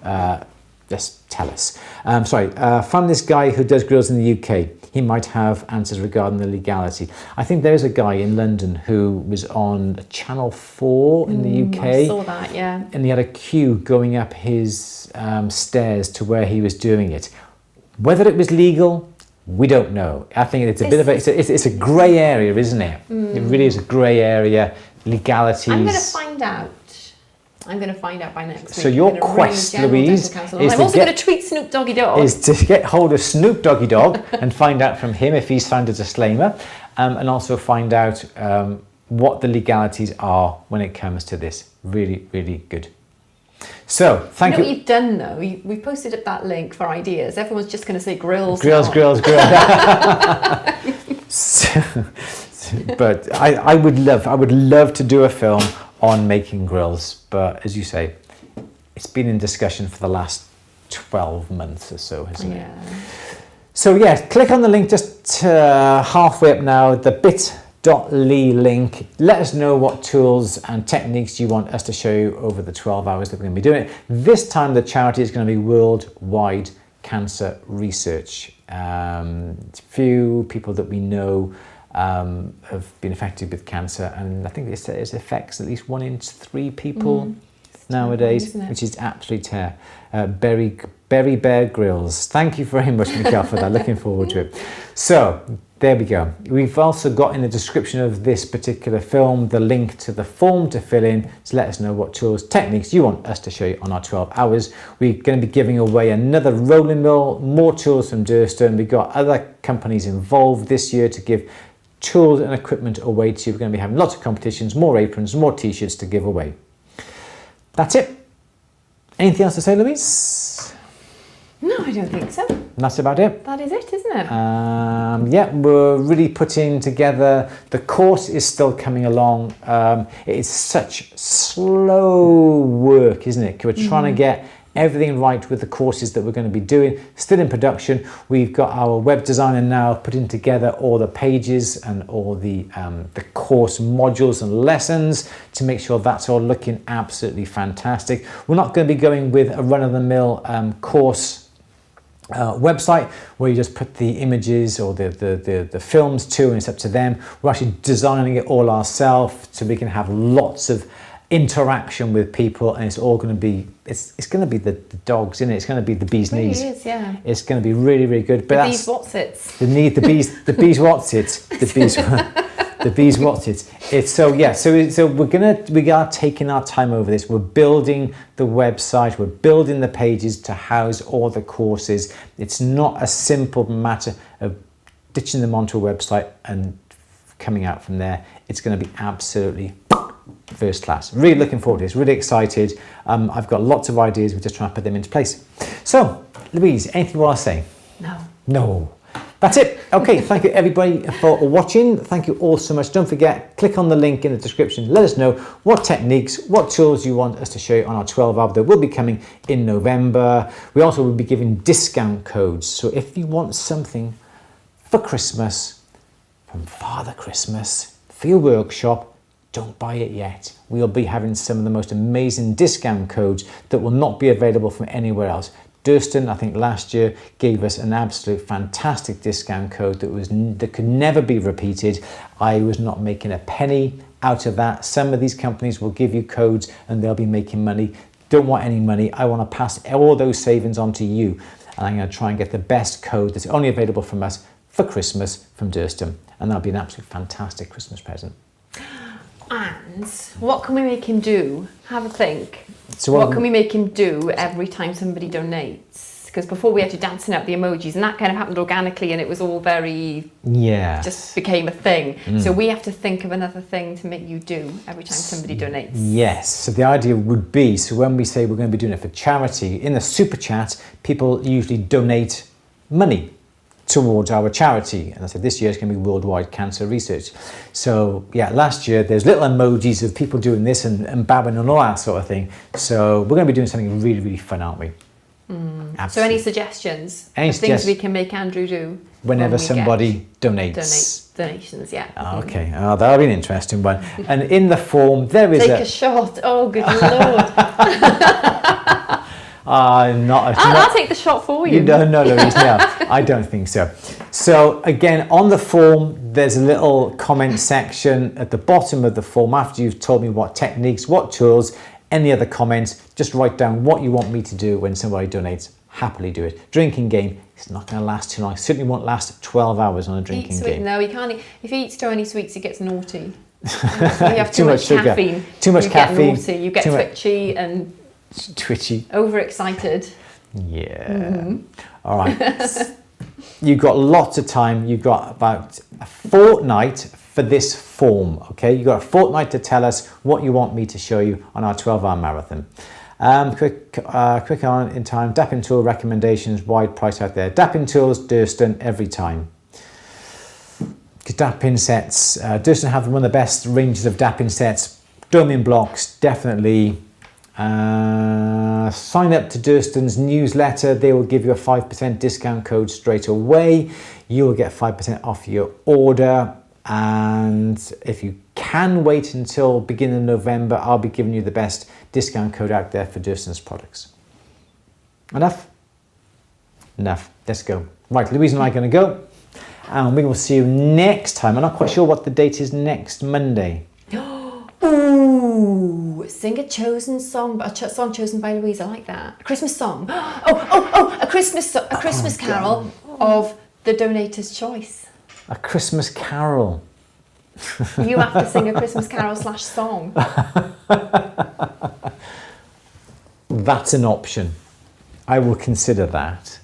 Just tell us. Found this guy who does grills in the UK. He might have answers regarding the legality. I think there's a guy in London who was on Channel 4 in the UK. I saw that, yeah. And he had a queue going up his stairs to where he was doing it. Whether it was legal, we don't know. I think it's a bit of a, it's a grey area, isn't it? It really is a grey area, legalities. I'm going to find out. I'm going to find out by next week. So your quest, Louise, is I'm also going to tweet Snoop Doggy Dog. Is to get hold of Snoop Doggy Dog and find out from him if he's signed a disclaimer, and also find out what the legalities are when it comes to this. Really, really good. So, thank you. What you've done though, we posted up that link for ideas. Everyone's just going to say grills. Grills. But I would love to do a film on making grills. But as you say, it's been in discussion for the last 12 months or so, hasn't it? So yeah, click on the link just halfway up now, the bit.ly link. Let us know what tools and techniques you want us to show you over the 12 hours that we're going to be doing it. This time the charity is going to be Worldwide Cancer Research. Few people that we know have been affected with cancer, and I think it affects at least 1 in 3 people nowadays, which is absolutely terrible. Berry Bear Grylls. Thank you very much, Mikhail, for that. Looking forward to it. So there we go. We've also got in the description of this particular film the link to the form to fill in to let us know what tools, techniques you want us to show you on our 12 hours. We're going to be giving away another rolling mill, more tools from Durston. We've got other companies involved this year to give tools and equipment away to you. We're going to be having lots of competitions, more aprons, more t-shirts to give away. That's it. Anything else to say, Louise? No, I don't think so. That's about it. That is it, isn't it? Yeah, we're really putting together. The course is still coming along. It is such slow work, isn't it? We're trying to get everything right with the courses that we're going to be doing. Still in production. We've got our web designer now putting together all the pages and all the course modules and lessons to make sure that's all looking absolutely fantastic. We're not going to be going with a run-of-the-mill course website where you just put the images or the films to, and it's up to them. We're actually designing it all ourselves so we can have lots of interaction with people, and it's all going to be it's going to be the dogs, isn't it? It's going to be the bee's knees. It is, yeah. It's going to be really, really good. But the bees what's it? The bees what's it? The bees the bees what's it? It's so yeah. So we are taking our time over this. We're building the website. We're building the pages to house all the courses. It's not a simple matter of ditching them onto a website and coming out from there. It's going to be absolutely first class. Really looking forward to this, really excited. I've got lots of ideas, we're just trying to put them into place. So, Louise, anything you want to say? No. That's it. Okay, thank you everybody for watching. Thank you all so much. Don't forget, click on the link in the description. Let us know what techniques, what tools you want us to show you on our 12 hour that will be coming in November. We also will be giving discount codes. So if you want something for Christmas, from Father Christmas, for your workshop, don't buy it yet. We'll be having some of the most amazing discount codes that will not be available from anywhere else. Durston, I think last year, gave us an absolute fantastic discount code that could never be repeated. I was not making a penny out of that. Some of these companies will give you codes and they'll be making money. Don't want any money. I want to pass all those savings on to you. And I'm going to try and get the best code that's only available from us for Christmas from Durston. And that'll be an absolute fantastic Christmas present. And what can we make him do? Have a think. So what can we make him do every time somebody donates? Because before we had to dancing out the emojis, and that kind of happened organically, and it was all very just became a thing. So we have to think of another thing to make you do every time somebody donates. Yes. So the idea would be, so when we say we're going to be doing it for charity, in the super chat, people usually donate money towards our charity, and I said this year it's going to be Worldwide Cancer Research. So yeah, last year there's little emojis of people doing this and bowing and all that sort of thing. So we're going to be doing something really, really fun, aren't we? So any suggestions? Things we can make Andrew do whenever somebody donates. Donations, yeah. Okay, that'll be an interesting one. And in the form there is Take a shot. Oh, good Lord. I'll take the shot for you. You don't know, Louise, no, I don't think so. So again, on the form, there's a little comment section at the bottom of the form. After you've told me what techniques, what tools, any other comments, just write down what you want me to do when somebody donates. Happily do it. Drinking game, it's not going to last too long. It certainly won't last 12 hours on a drinking game. No, he can't. If he eats too many sweets, he gets naughty. You have too much sugar. Caffeine. Too much caffeine. Get naughty. You get twitchy and twitchy. Overexcited. Yeah. All right. You've got lots of time. You've got about a fortnight for this form, okay? You've got a fortnight to tell us what you want me to show you on our 12-hour marathon. Quick on in time. Dapping tool recommendations, wide price out there. Dapping tools, Durston, every time. Dapping sets. Durston have one of the best ranges of dapping sets. Doming blocks, definitely. Sign up to Durston's newsletter. They will give you a 5% discount code straight away. You will get 5% off your order. And if you can wait until beginning of November, I'll be giving you the best discount code out there for Durston's products. Enough? Enough. Let's go. Right, Louise and I are going to go. And we will see you next time. I'm not quite sure what the date is next Monday. Ooh, sing a chosen song, a song chosen by Louise. I like that. A Christmas song. A Christmas carol of the donator's choice. A Christmas carol. You have to sing a Christmas carol / song. That's an option. I will consider that.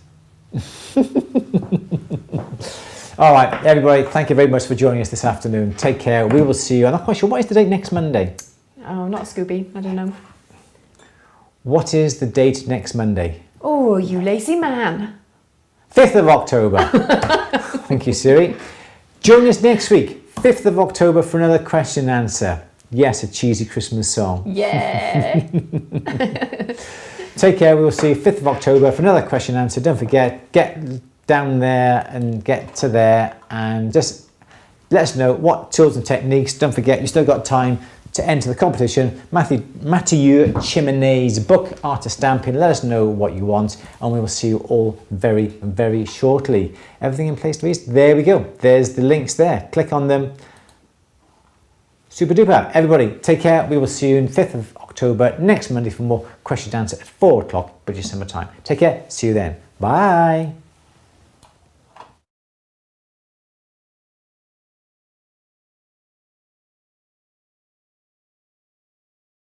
All right, everybody, thank you very much for joining us this afternoon. Take care. We will see you. I'm not quite sure. What is the date next Monday? Oh, not Scooby. I don't know. What is the date next Monday? Oh, you lazy man. 5th of October. Thank you, Siri. Join us next week, 5th of October, for another question and answer. Yes, a cheesy Christmas song. Yeah. Take care. We will see you 5th of October for another question and answer. Don't forget, get down there and get to there and just let us know what tools and techniques. Don't forget, you still got time to enter the competition. Matthew Chimenez book, Art of Stamping. Let us know what you want and we will see you all very, very shortly. Everything in place, Louise? There we go. There's the links there. Click on them. Super duper. Everybody, take care. We will see you on 5th of October next Monday for more question and answer at 4 o'clock British Summer Time. Take care. See you then. Bye.